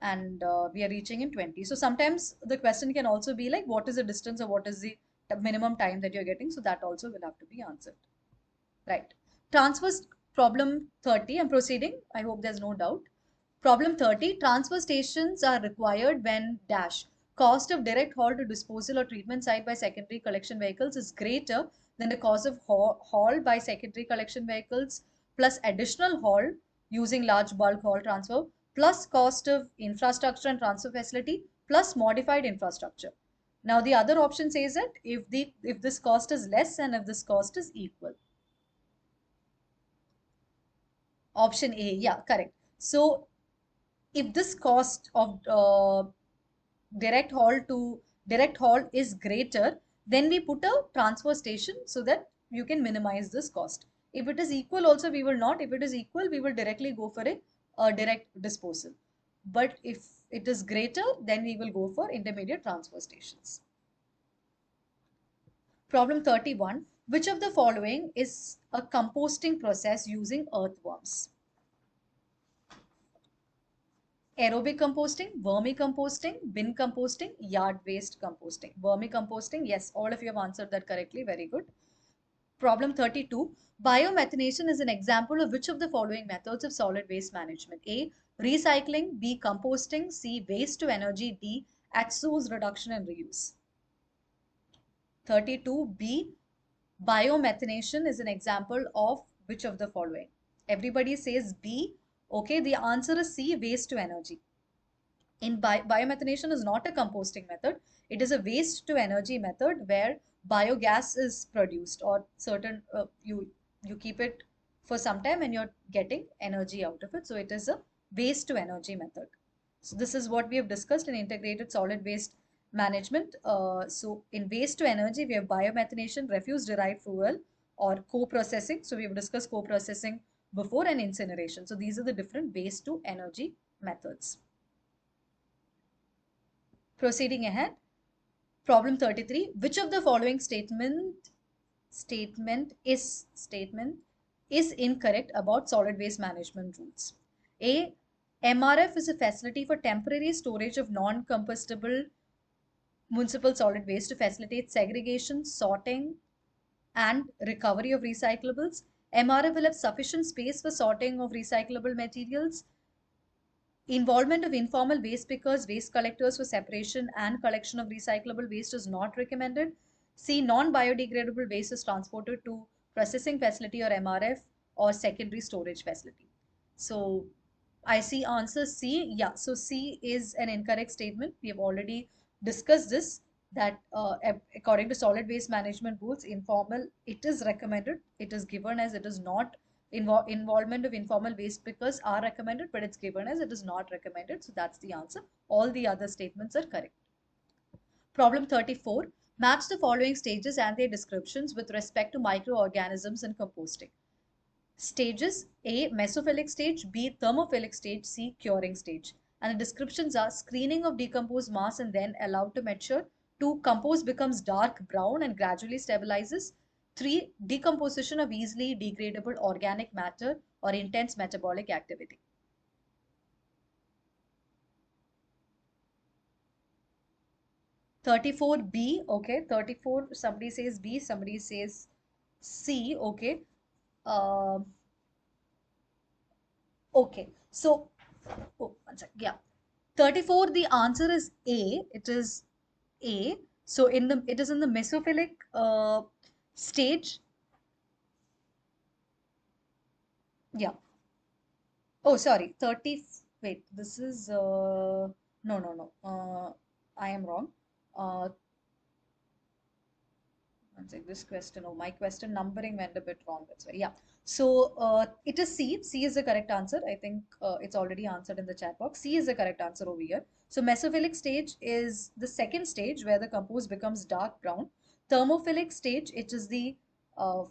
And we are reaching in 20. So sometimes the question can also be like, what is the distance or what is the minimum time that you're getting? So that also will have to be answered. Right. Transfer problem 30. I'm proceeding. I hope there's no doubt. Problem 30. Transfer stations are required when dash. Cost of direct haul to disposal or treatment site by secondary collection vehicles is greater than the cost of haul by secondary collection vehicles plus additional haul using large bulk haul transfer plus cost of infrastructure and transfer facility plus modified infrastructure. Now the other option says that if this cost is less and if this cost is equal. Option A, yeah, correct. So if this cost of direct haul to direct haul is greater, then we put a transfer station so that you can minimize this cost. If it is equal also, we will not. If it is equal, we will directly go for a direct disposal. But if it is greater, then we will go for intermediate transfer stations. Problem 31. Which of the following is a composting process using earthworms? Aerobic composting, vermicomposting, bin composting, yard waste composting. Vermicomposting, yes, all of you have answered that correctly. Very good. Problem 32. Biomethanation is an example of which of the following methods of solid waste management? A. Recycling. B. Composting. C. Waste to energy. D. At-source reduction and reuse. 32B. Biomethanation is an example of which of the following? Everybody says B. Okay, the answer is C. Waste to energy. In biomethanation is not a composting method. It is a waste to energy method where biogas is produced or certain you keep it for some time and you're getting energy out of it. So it is a waste to energy method. So this is what we have discussed in integrated solid waste management. So in waste to energy, we have biomethanation, refuse derived fuel or co-processing. So we have discussed co-processing before and incineration. So these are the different waste to energy methods. Proceeding ahead, problem 33. Which of the following statement is incorrect about solid waste management rules? A. MRF is a facility for temporary storage of non-combustible municipal solid waste to facilitate segregation, sorting, and recovery of recyclables. MRF will have sufficient space for sorting of recyclable materials. Involvement of informal waste pickers, waste collectors for separation and collection of recyclable waste is not recommended. C. Non-biodegradable waste is transported to processing facility or MRF or secondary storage facility. So I see answer C. Yeah, so C is an incorrect statement. We have already discussed this that according to solid waste management rules, informal, it is recommended. It is given as it is not involvement of informal waste pickers are recommended, but it's given as it is not recommended. So that's the answer. All the other statements are correct. Problem 34. Match the following stages and their descriptions with respect to microorganisms in composting. Stages: A. Mesophilic stage, B. Thermophilic stage, C. Curing stage. And the descriptions are: screening of decomposed mass and then allowed to mature. 2. Compost becomes dark brown and gradually stabilizes. 3. Decomposition of easily degradable organic matter or intense metabolic activity. Thirty-four B, okay. 34, somebody says B, somebody says C, okay. Uh, okay, so, oh, one second, yeah. 34, the answer is A. It is A. So it is in the mesophilic stage. Yeah. Oh, sorry. 30. Wait, this is no, no, no. I am wrong. Uh, One sec, this question, oh, my question numbering went a bit wrong. That's why. Yeah. So it is C. C is the correct answer. I think it's already answered in the chat box. C is the correct answer over here. So mesophilic stage is the second stage where the compost becomes dark brown. Thermophilic stage, it is the uh,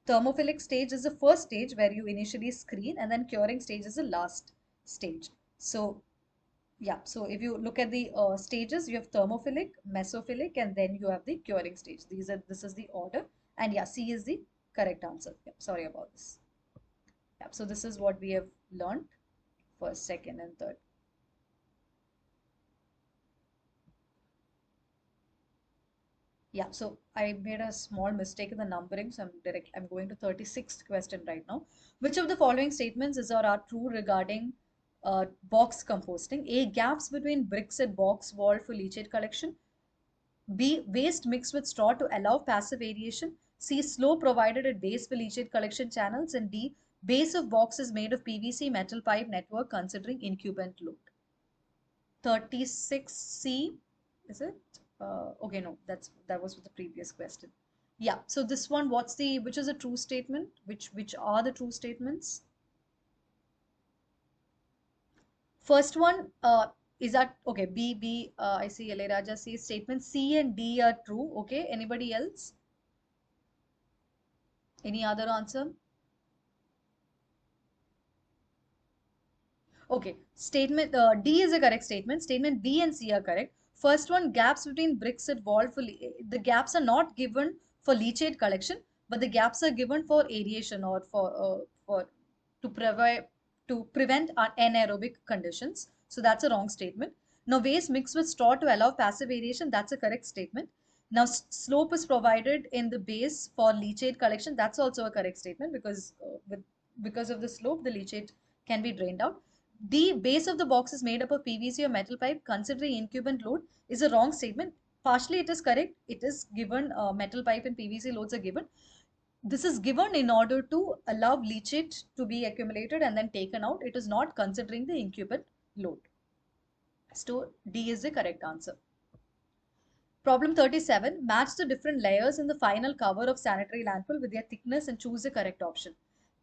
thermophilic stage is the first stage where you initially screen, and then curing stage is the last stage. So yeah, so if you look at the stages, you have thermophilic, mesophilic, and then you have the curing stage. This is the order, and yeah, C is the correct answer. Yep, sorry about this. Yep, so this is what we have learned first, second, and third. Yeah, so I made a small mistake in the numbering, so I'm going to 36th question right now. Which of the following statements is or are true regarding box composting? A, gaps between bricks and box wall for leachate collection. B, waste mixed with straw to allow passive aeration. C, slope provided at base for leachate collection channels. And D, base of box is made of PVC metal pipe network considering incumbent load. 36C, is it? Okay, no, that was for the previous question. Yeah, so this one, which is a true statement? Which are the true statements? First one, is that okay? I see Raja says statement C and D are true. Okay, anybody else? Any other answer? Okay, statement D is a correct statement. Statement B and C are correct. First one, gaps between bricks and wall the gaps are not given for leachate collection, but the gaps are given for aeration or for to provide to prevent anaerobic conditions. So that's a wrong statement. Now waste mixed with straw to allow passive aeration. That's a correct statement. Now slope is provided in the base for leachate collection. That's also a correct statement because of the slope, the leachate can be drained out. The base of the box is made up of PVC or metal pipe. Considering incumbent load is a wrong statement. Partially it is correct. It is given metal pipe and PVC loads are given. This is given in order to allow leachate to be accumulated and then taken out. It is not considering the incumbent load. So D is the correct answer. Problem 37. Match the different layers in the final cover of sanitary landfill with their thickness and choose the correct option.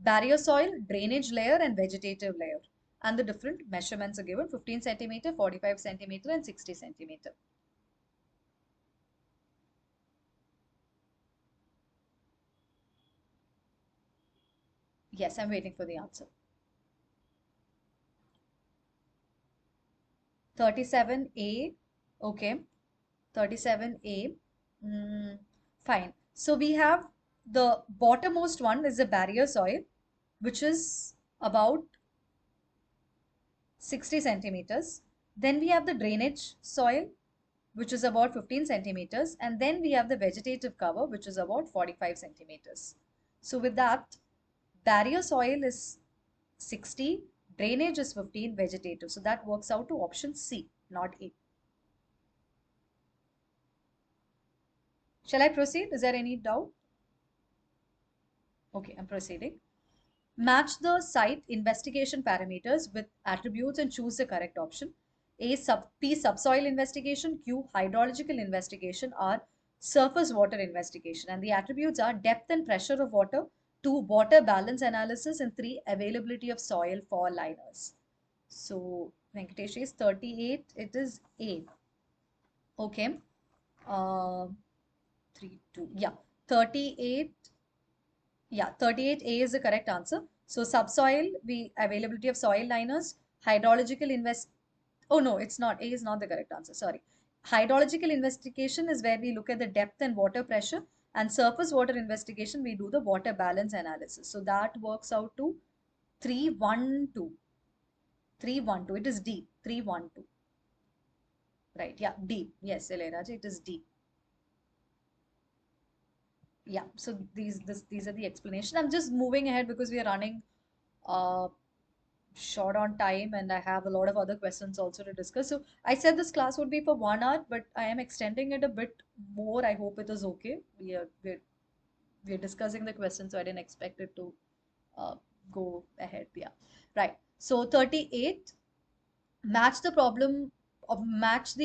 Barrier soil, drainage layer, and vegetative layer. And the different measurements are given: 15 centimeter, 45 centimeter, and 60 centimeter. Yes, I'm waiting for the answer. 37A. Okay. 37A. Mm, fine. So we have the bottommost one is the barrier soil, which is about 60 centimeters. Then we have the drainage soil, which is about 15 centimeters. And then we have the vegetative cover, which is about 45 centimeters. So with that, barrier soil is 60, drainage is 15, vegetative. So that works out to option C, not A. Shall I proceed? Is there any doubt? Okay, I'm proceeding. Match the site investigation parameters with attributes and choose the correct option. P, subsoil investigation. Q, hydrological investigation. R, surface water investigation. And the attributes are depth and pressure of water. 2, water balance analysis. And 3, availability of soil for liners. So Venkatesh is 38. It is A. Okay. Uh, 3, 2. Yeah. 38. Yeah, 38A is the correct answer. So subsoil, we availability of soil liners, hydrological invest. Oh no, it's not. A is not the correct answer. Sorry. Hydrological investigation is where we look at the depth and water pressure, and surface water investigation we do the water balance analysis. So that works out to 312. 312. It is D. 312. Right. Yeah. D. Yes, Ilayaraj, it is D. Yeah. So these are the explanation. I'm just moving ahead because we are running uh short on time and I have a lot of other questions also to discuss. So I said this class would be for 1 hour, but I am extending it a bit more. I hope it is okay. We are discussing the questions, so I didn't expect it to uh, go Right. So 38, match the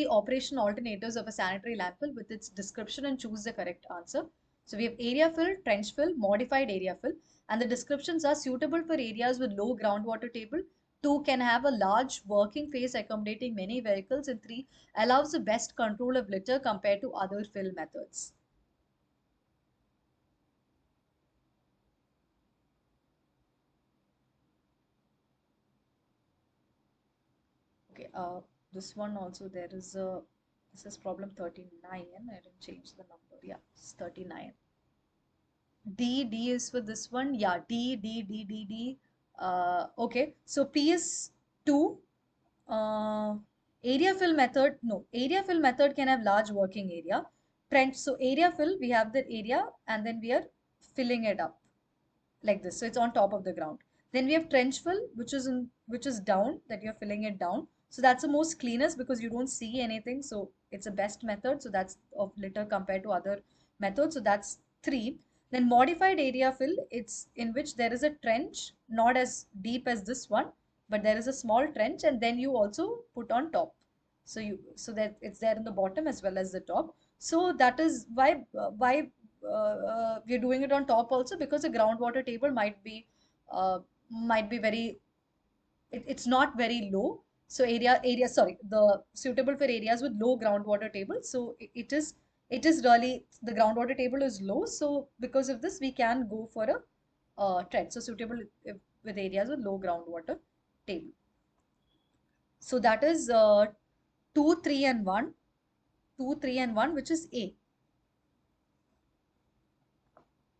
operation alternatives of a sanitary landfill with its description and choose the correct answer. So we have area fill, trench fill, modified area fill, and the descriptions are suitable for areas with low groundwater table. 2 can have a large working face accommodating many vehicles, and 3 allows the best control of litter compared to other fill methods. Okay, this one also there is a, this is problem 39. I didn't change the number. Yeah, it's 39. D is for this one. Yeah, D. Okay, so P is 2. Uh, area fill method, no, area fill method can have large working area. Trench, so area fill, we have the area and then we are filling it up like this. So it's on top of the ground. Then we have trench fill, which is down, that you're filling it down. So that's the most cleanest because you don't see anything. So it's the best method. So that's of litter compared to other methods. So that's 3. Then modified area fill, it's in which there is a trench, not as deep as this one, but there is a small trench, and then you also put on top. So that it's there in the bottom as well as the top. So that is why we're doing it on top also, because the groundwater table might be very, it's not very low. So area sorry, the suitable for areas with low groundwater table. So it is really, the groundwater table is low. So because of this we can go for a trend. So suitable with areas with low groundwater table. So that is 2, 3 and 1. 2, 3 and 1, which is A.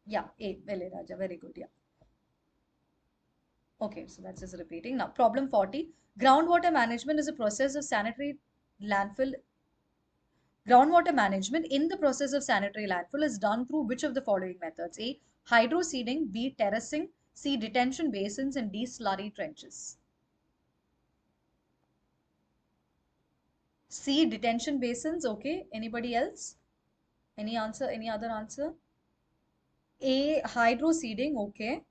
Yeah, A. Well, Raja, very good. Yeah. Okay, so that's just repeating. Now, problem 40. Groundwater management is a process of sanitary landfill. Groundwater management in the process of sanitary landfill is done through which of the following methods? A. Hydro seeding, B. Terracing, C. Detention basins, and D. Slurry trenches. C. Detention basins. Okay. Anybody else? Any answer? Any other answer? A. Hydro seeding. Okay.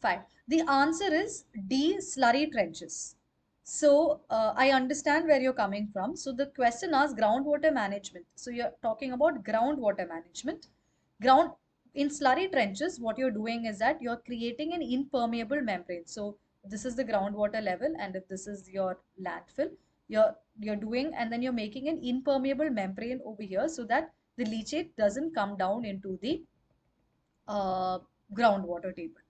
Fine. The answer is D, slurry trenches. So I understand where you're coming from. So the question asks groundwater management. So you're talking about groundwater management. Ground in slurry trenches, what you're doing is that you're creating an impermeable membrane. So this is the groundwater level, and if this is your landfill, you're doing, and then you're making an impermeable membrane over here so that the leachate doesn't come down into the uh, groundwater table.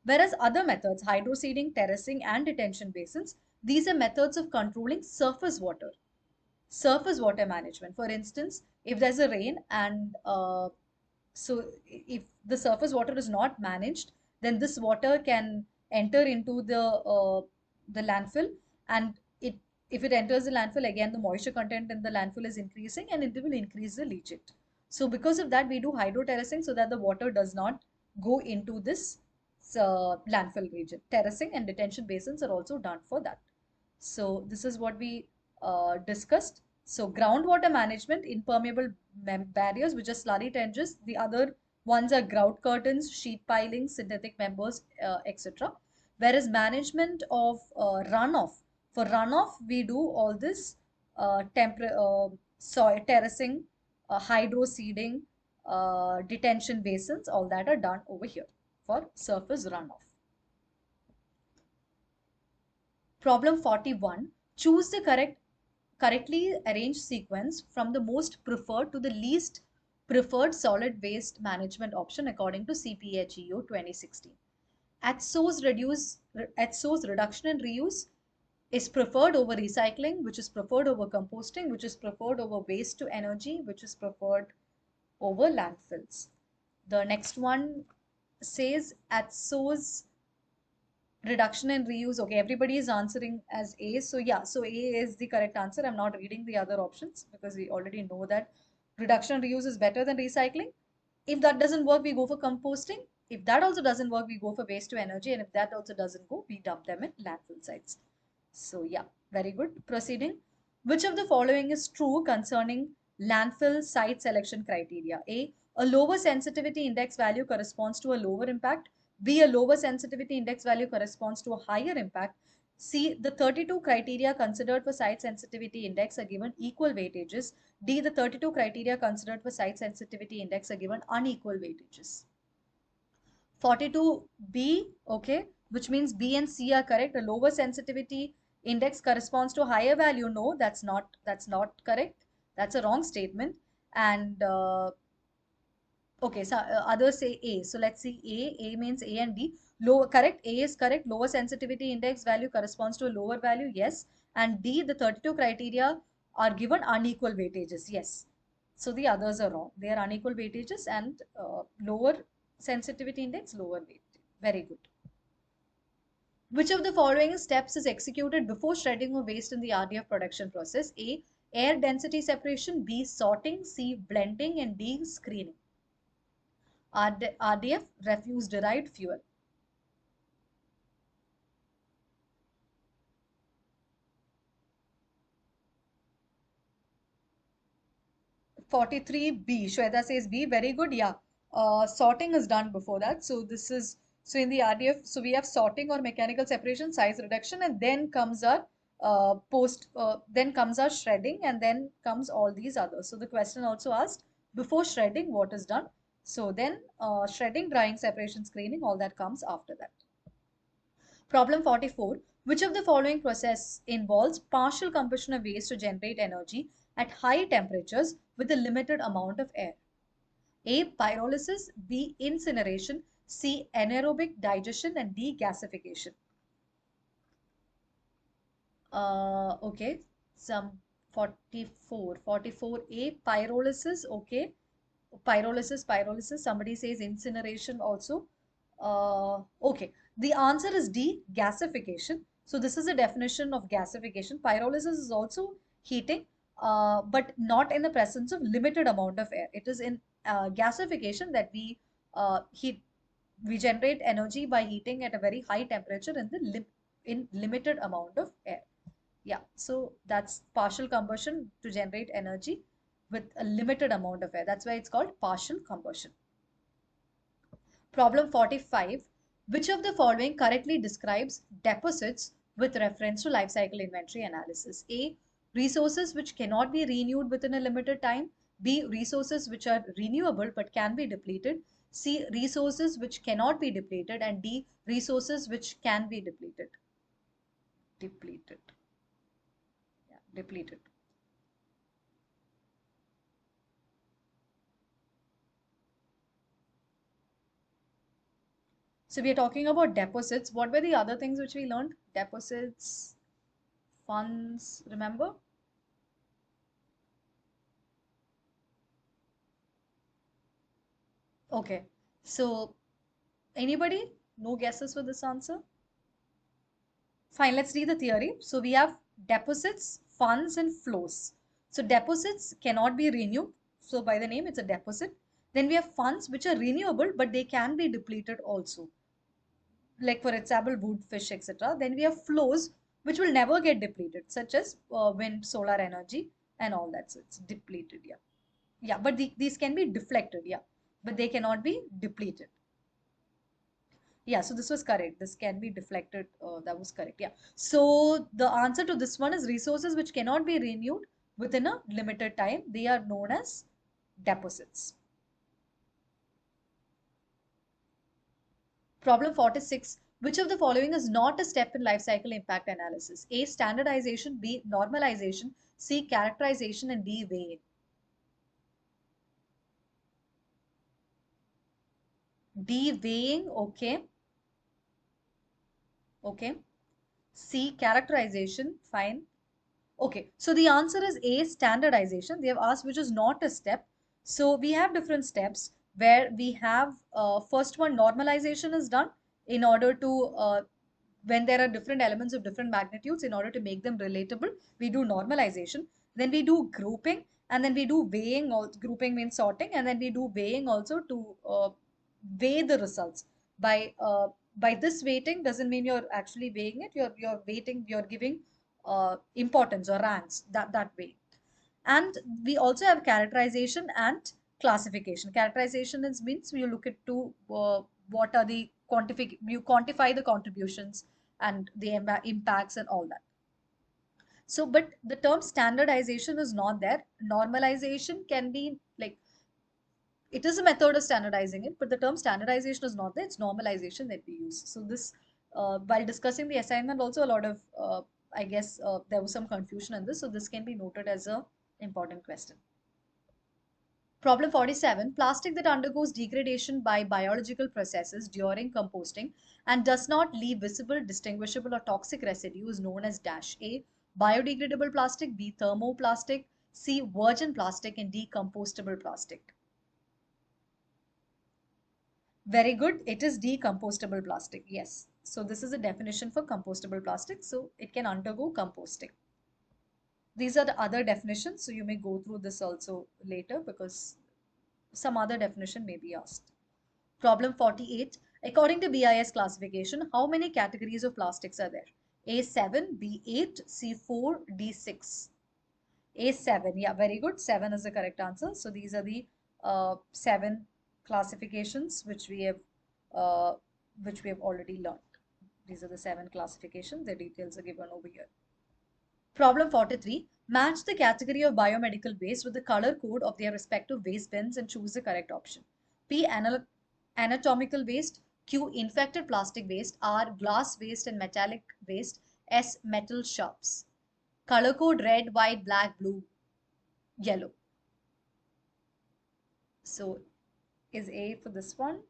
Whereas other methods, hydroseeding, terracing, and detention basins, these are methods of controlling surface water. Surface water management. For instance, if there's a rain and so if the surface water is not managed, then this water can enter into the landfill, and it if it enters the landfill again, the moisture content in the landfill is increasing and it will increase the leachate. So because of that, we do hydroterracing so that the water does not go into this landfill region. Terracing and detention basins are also done for that. So this is what we discussed. So groundwater management, impermeable barriers, which are slurry trenches. The other ones are grout curtains, sheet pilings, synthetic members, etc. Whereas management of runoff, for runoff, we do all this soil terracing, hydro seeding, detention basins, all that are done over here for surface runoff. Problem 41. Choose the correctly arranged sequence from the most preferred to the least preferred solid waste management option according to CPHEO 2016. At source reduction and reuse is preferred over recycling, which is preferred over composting, which is preferred over waste to energy, which is preferred over landfills. The next one says at source reduction and reuse. Okay, everybody is answering as A. So yeah, so A is the correct answer. I'm not reading the other options because we already know that reduction and reuse is better than recycling. If that doesn't work, we go for composting. If that also doesn't work, we go for waste to energy. And if that also doesn't go, we dump them in landfill sites. So yeah, very good. Proceeding. Which of the following is true concerning landfill site selection criteria? A lower sensitivity index value corresponds to a lower impact. B, a lower sensitivity index value corresponds to a higher impact. C, the 32 criteria considered for site sensitivity index are given equal weightages. D, the 32 criteria considered for site sensitivity index are given unequal weightages. 42B, okay, which means B and C are correct. A lower sensitivity index corresponds to a higher value. No, that's not correct. That's a wrong statement. And okay, so others say A. So let's see A. A means A and D. Lower, correct. A is correct. Lower sensitivity index value corresponds to a lower value. Yes. And D, the 32 criteria are given unequal weightages. Yes. So the others are wrong. They are unequal weightages and lower sensitivity index, lower weight. Very good. Which of the following steps is executed before shredding of waste in the RDF production process? A, air density separation. B, sorting. C, blending. And D, screening. RDF, refuse derived fuel. 43B, Shweta says B, very good. Yeah, sorting is done before that. So this is, so in the RDF, so we have sorting or mechanical separation, size reduction, and then comes our then comes our shredding, and then comes all these others. So the question also asked, before shredding, what is done? So then shredding, drying, separation, screening, all that comes after that. Problem 44. Which of the following process involves partial combustion of waste to generate energy at high temperatures with a limited amount of air? A. Pyrolysis. B. Incineration. C. Anaerobic digestion. And D. Gasification. Okay. Some 44. 44A. Pyrolysis. Okay. Pyrolysis. Somebody says incineration also. Okay, the answer is D, gasification. So this is a definition of gasification. Pyrolysis is also heating, but not in the presence of limited amount of air. It is in gasification that heat, we generate energy by heating at a very high temperature in in limited amount of air. Yeah, so that's partial combustion to generate energy with a limited amount of air. That's why it's called partial combustion. Problem 45. Which of the following correctly describes deposits with reference to life cycle inventory analysis? A. Resources which cannot be renewed within a limited time. B. Resources which are renewable but can be depleted. C. Resources which cannot be depleted. And D. Resources which can be depleted. Depleted. Yeah, depleted. So we are talking about deposits. What were the other things which we learned? Deposits, funds, remember? Okay. So anybody? No guesses for this answer? Fine, let's read the theory. So we have deposits, funds, and flows. So deposits cannot be renewed. So by the name, it's a deposit. Then we have funds which are renewable, but they can be depleted also. Like for example, wood, fish, etc. Then we have flows which will never get depleted, such as wind, solar energy, and all that. So it's depleted, yeah. Yeah, but these can be deflected, yeah. But they cannot be depleted. Yeah, so this was correct. This can be deflected. That was correct. Yeah. So the answer to this one is resources which cannot be renewed within a limited time. They are known as deposits. Problem 46. Which of the following is not a step in life cycle impact analysis? A. Standardization. B. Normalization. C. Characterization. And D. Weighing. D. Weighing. Okay. Okay. C. Characterization. Fine. Okay, so the answer is A, standardization. They have asked which is not a step. So we have different steps where we have first one, normalization is done in order to when there are different elements of different magnitudes, in order to make them relatable, we do normalization. Then we do grouping, and then we do weighing. Grouping means sorting, and then we do weighing also to weigh the results. By this weighting doesn't mean you're actually weighing it. You're weighting. You're giving importance or ranks that way. And we also have characterization and classification. Characterization is means we look at to what are the quantify the contributions and the impacts and all that. So, but the term standardization is not there. Normalization can be like, it is a method of standardizing it, but the term standardization is not there. It's normalization that we use. So this, while discussing the assignment, also a lot of, I guess, there was some confusion in this. So this can be noted as a important question. Problem 47, plastic that undergoes degradation by biological processes during composting and does not leave visible, distinguishable, or toxic residue is known as dash A, biodegradable plastic, B, thermoplastic, C, virgin plastic, and D, compostable plastic. Very good. It is decompostable plastic. Yes. So this is a definition for compostable plastic. So it can undergo composting. These are the other definitions. So you may go through this also later because some other definition may be asked. Problem 48. According to BIS classification, how many categories of plastics are there? A7, B8, C4, D6. A7. Yeah, very good. 7 is the correct answer. So these are the 7 classifications uh, which we have already learned. These are the 7 classifications. The details are given over here. Problem 43. Match the category of biomedical waste with the color code of their respective waste bins and choose the correct option. P. Anatomical waste. Q. Infected plastic waste. R. Glass waste and metallic waste. S. Metal sharps. Color code red, white, black, blue, yellow. So is A for this one?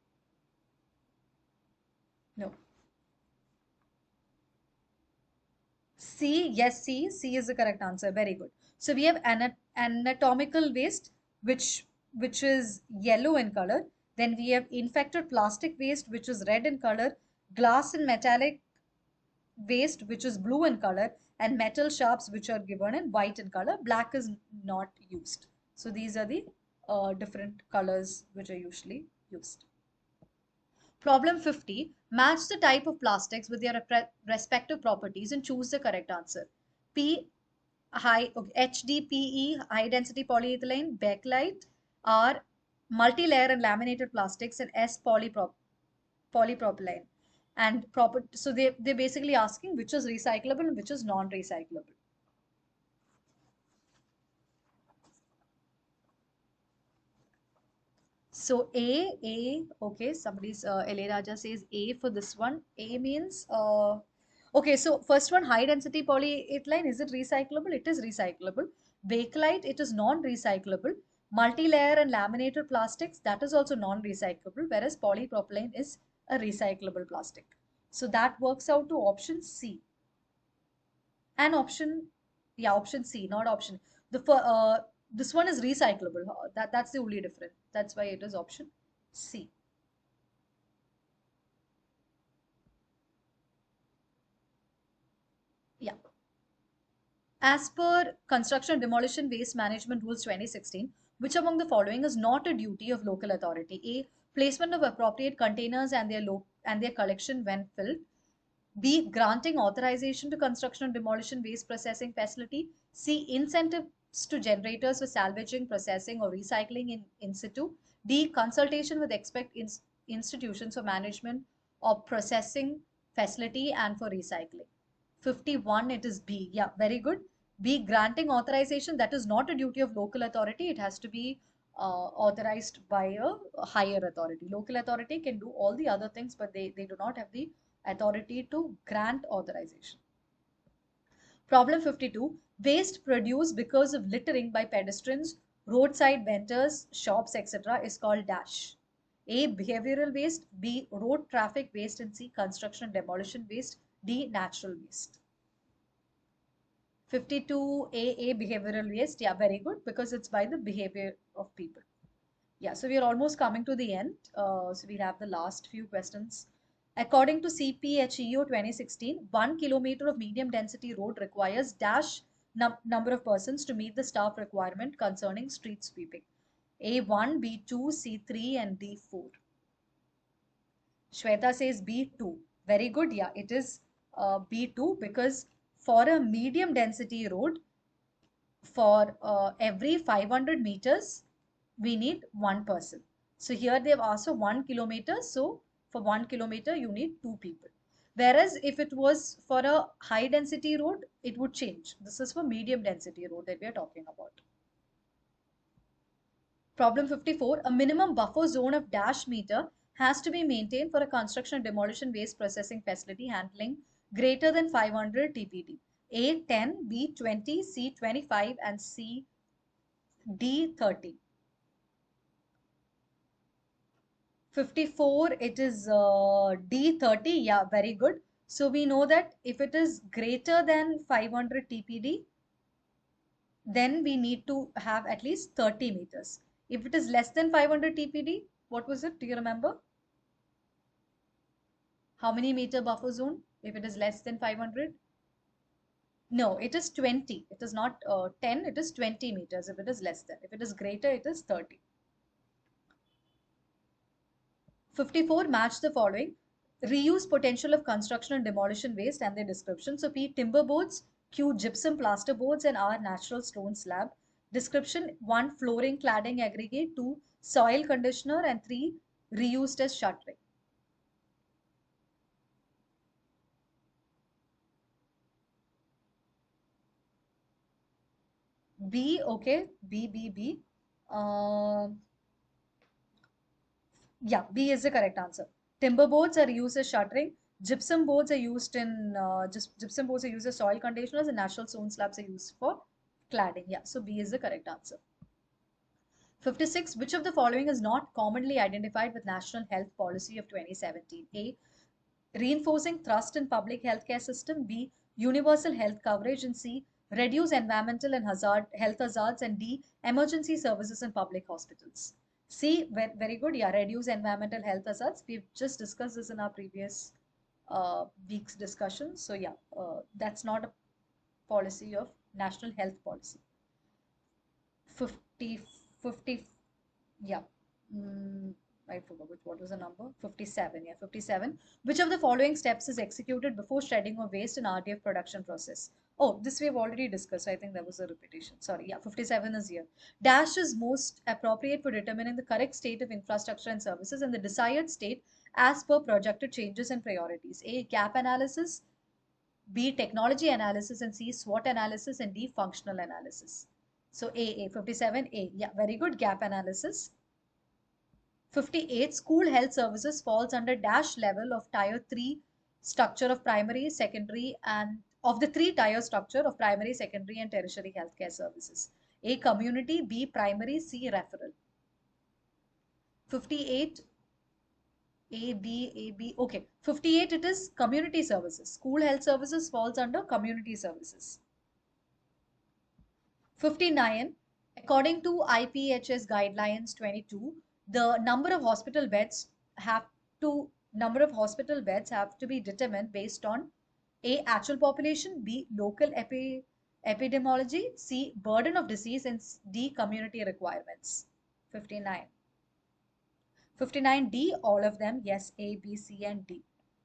No. C, yes, C. C is the correct answer. Very good. So we have anatomical waste, which is yellow in color. Then we have infected plastic waste, which is red in color. Glass and metallic waste, which is blue in color, and metal sharps, which are given in white in color. Black is not used. So these are the different colors which are usually used. Problem 50. Match the type of plastics with their respective properties and choose the correct answer. P, HDPE, high density polyethylene, bakelite, R, multi-layer and laminated plastics, and S, polypropylene. And so they're basically asking which is recyclable and which is non-recyclable. So okay, somebody's LA Raja says A for this one. A means, okay, so first one, high density polyethylene, is it recyclable? It is recyclable. Bakelite, it is non-recyclable. Multi-layer and laminated plastics, that is also non-recyclable, whereas polypropylene is a recyclable plastic. So that works out to option C. And option C, not option. This one is recyclable. That's the only difference. That's why it is option C. Yeah. As per Construction and Demolition Waste Management Rules 2016, which among the following is not a duty of local authority? A. Placement of appropriate containers and their collection when filled. B. Granting authorization to construction and demolition waste processing facility. C. Incentives to generators for salvaging, processing, or recycling in situ. D. Consultation with institutions for management of processing facility and for recycling. 51, it is B. Yeah, very good. B. Granting authorization, that is not a duty of local authority. It has to be authorized by a higher authority. Local authority can do all the other things, but they do not have the authority to grant authorization. Problem 52. Waste produced because of littering by pedestrians, roadside vendors, shops, etc. is called dash. A. Behavioral waste. B. Road traffic waste. And C. Construction and demolition waste. D. Natural waste. 52A. Behavioral waste. Yeah, very good, because it's by the behavior of people. Yeah, so we are almost coming to the end. So we'll have the last few questions. According to CPHEO 2016, 1 kilometer of medium density road requires dash number of persons to meet the staff requirement concerning street sweeping. A1, B2, C3, and D4. Shweta says B2. Very good. Yeah, it is B2, because for a medium density road, for every 500 meters, we need one person. So here they've asked for 1 kilometer. So for 1 kilometer, you need 2 people. Whereas if it was for a high density road, it would change. This is for medium density road that we are talking about. Problem 54, a minimum buffer zone of dash meter has to be maintained for a construction and demolition waste processing facility handling greater than 500 TPD. A 10, B 20, C 25 and C D 30. 54, it is D 30. Yeah, very good. So we know that if it is greater than 500 TPD, then we need to have at least 30 meters. If it is less than 500 TPD, what was it? Do you remember? How many meter buffer zone if it is less than 500? No, it is 20. It is not 10, it is 20 meters if it is less than. If it is greater, it is 30. 54, match the following. Reuse potential of construction and demolition waste and their description. So P, timber boards, Q, gypsum plaster boards, and R, natural stone slab. Description 1, flooring cladding aggregate, 2, soil conditioner, and 3, reused as shuttering. B, okay, B. Uh, yeah, B is the correct answer. Timber boards are used as shuttering. Gypsum boards are used in gypsum boards are used as soil conditioners, and natural stone slabs are used for cladding. Yeah, so B is the correct answer. 56. Which of the following is not commonly identified with National Health Policy of 2017? A. Reinforcing trust in public healthcare system. B. Universal health coverage. And C. Reduce environmental and health hazards. And D. Emergency services in public hospitals. C. Very good. Yeah, reduce environmental health hazards. We've just discussed this in our previous week's discussion. So yeah, that's not a policy of national health policy. 50, 50. Yeah. Mm, I forgot what was the number. 57. Yeah, 57. Which of the following steps is executed before shredding of waste in RDF production process? Oh, this we have already discussed. I think that was a repetition. Sorry. Yeah, 57 is here. Dash is most appropriate for determining the correct state of infrastructure and services and the desired state as per projected changes and priorities. A. Gap analysis. B. Technology analysis. And C. SWOT analysis. And D. Functional analysis. So A, 57, A. Yeah, very good. Gap analysis. 58, school health services falls under dash level of tier 3 structure of primary, secondary, and of the three tier structure of primary, secondary, and tertiary healthcare services. A, community, B, primary, C, referral. 58, A, B. Okay. 58, it is community services. School health services falls under community services. 59, according to IPHS guidelines 22, the number of hospital beds have to be determined based on A, actual population, B, local epidemiology, C, burden of disease, and D, community requirements. 59. 59D, all of them. Yes, A, B, C, and D.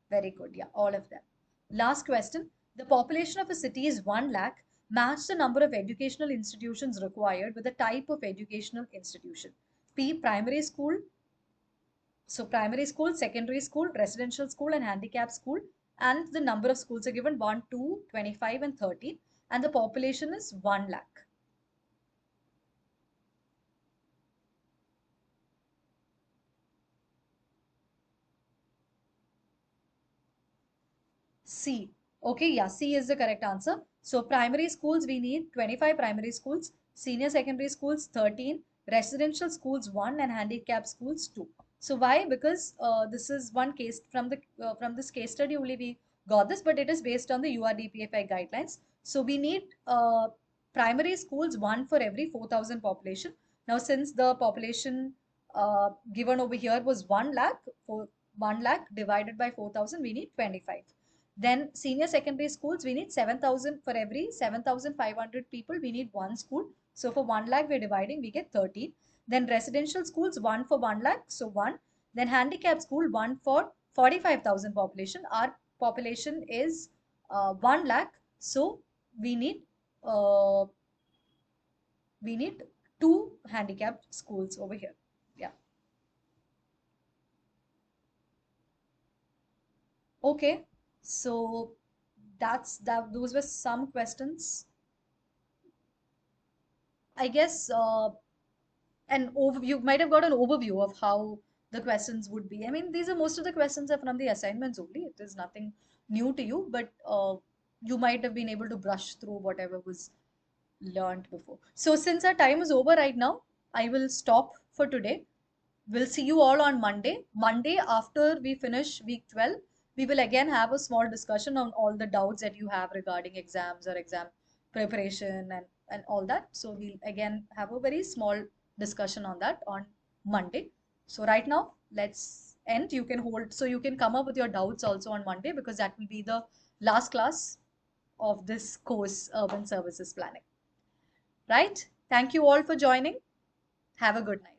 Very good. Yeah, all of them. Last question. The population of a city is 1 lakh. Match the number of educational institutions required with the type of educational institution. P, primary school. So, primary school, secondary school, residential school, and handicap school. And the number of schools are given 1, 2, 25, and 13. And the population is 1 lakh. C. Okay, yeah, C is the correct answer. So primary schools, we need 25 primary schools, senior secondary schools 13, residential schools 1, and handicap schools 2. So why? Because this is one case from this case study only we got this, but it is based on the URDPFI guidelines. So we need primary schools 1 for every 4,000 population. Now since the population given over here was 1 lakh, for 1 lakh divided by 4,000, we need 25. Then senior secondary schools, we need 7,000 for every 7,500 people. We need one school. So for 1 lakh, we're dividing, we get 13. Then residential schools, one for 1 lakh, so one. Then handicap school, one for 45,000 population. Our population is 1 lakh, so we need uh, we need two handicapped schools over here. Yeah. Okay, so those were some questions. I guess an overview, you might have got an overview of how the questions would be. I mean, these are most of the questions are from the assignments only. It is nothing new to you, but you might have been able to brush through whatever was learned before. So since our time is over right now, I will stop for today. We'll see you all on Monday. Monday, after we finish week 12, we will again have a small discussion on all the doubts that you have regarding exams or exam preparation and all that. So we'll again have a very small discussion on that on Monday. So right now, let's end. You can hold, so you can come up with your doubts also on Monday because that will be the last class of this course, Urban Services Planning. Right? Thank you all for joining. Have a good night.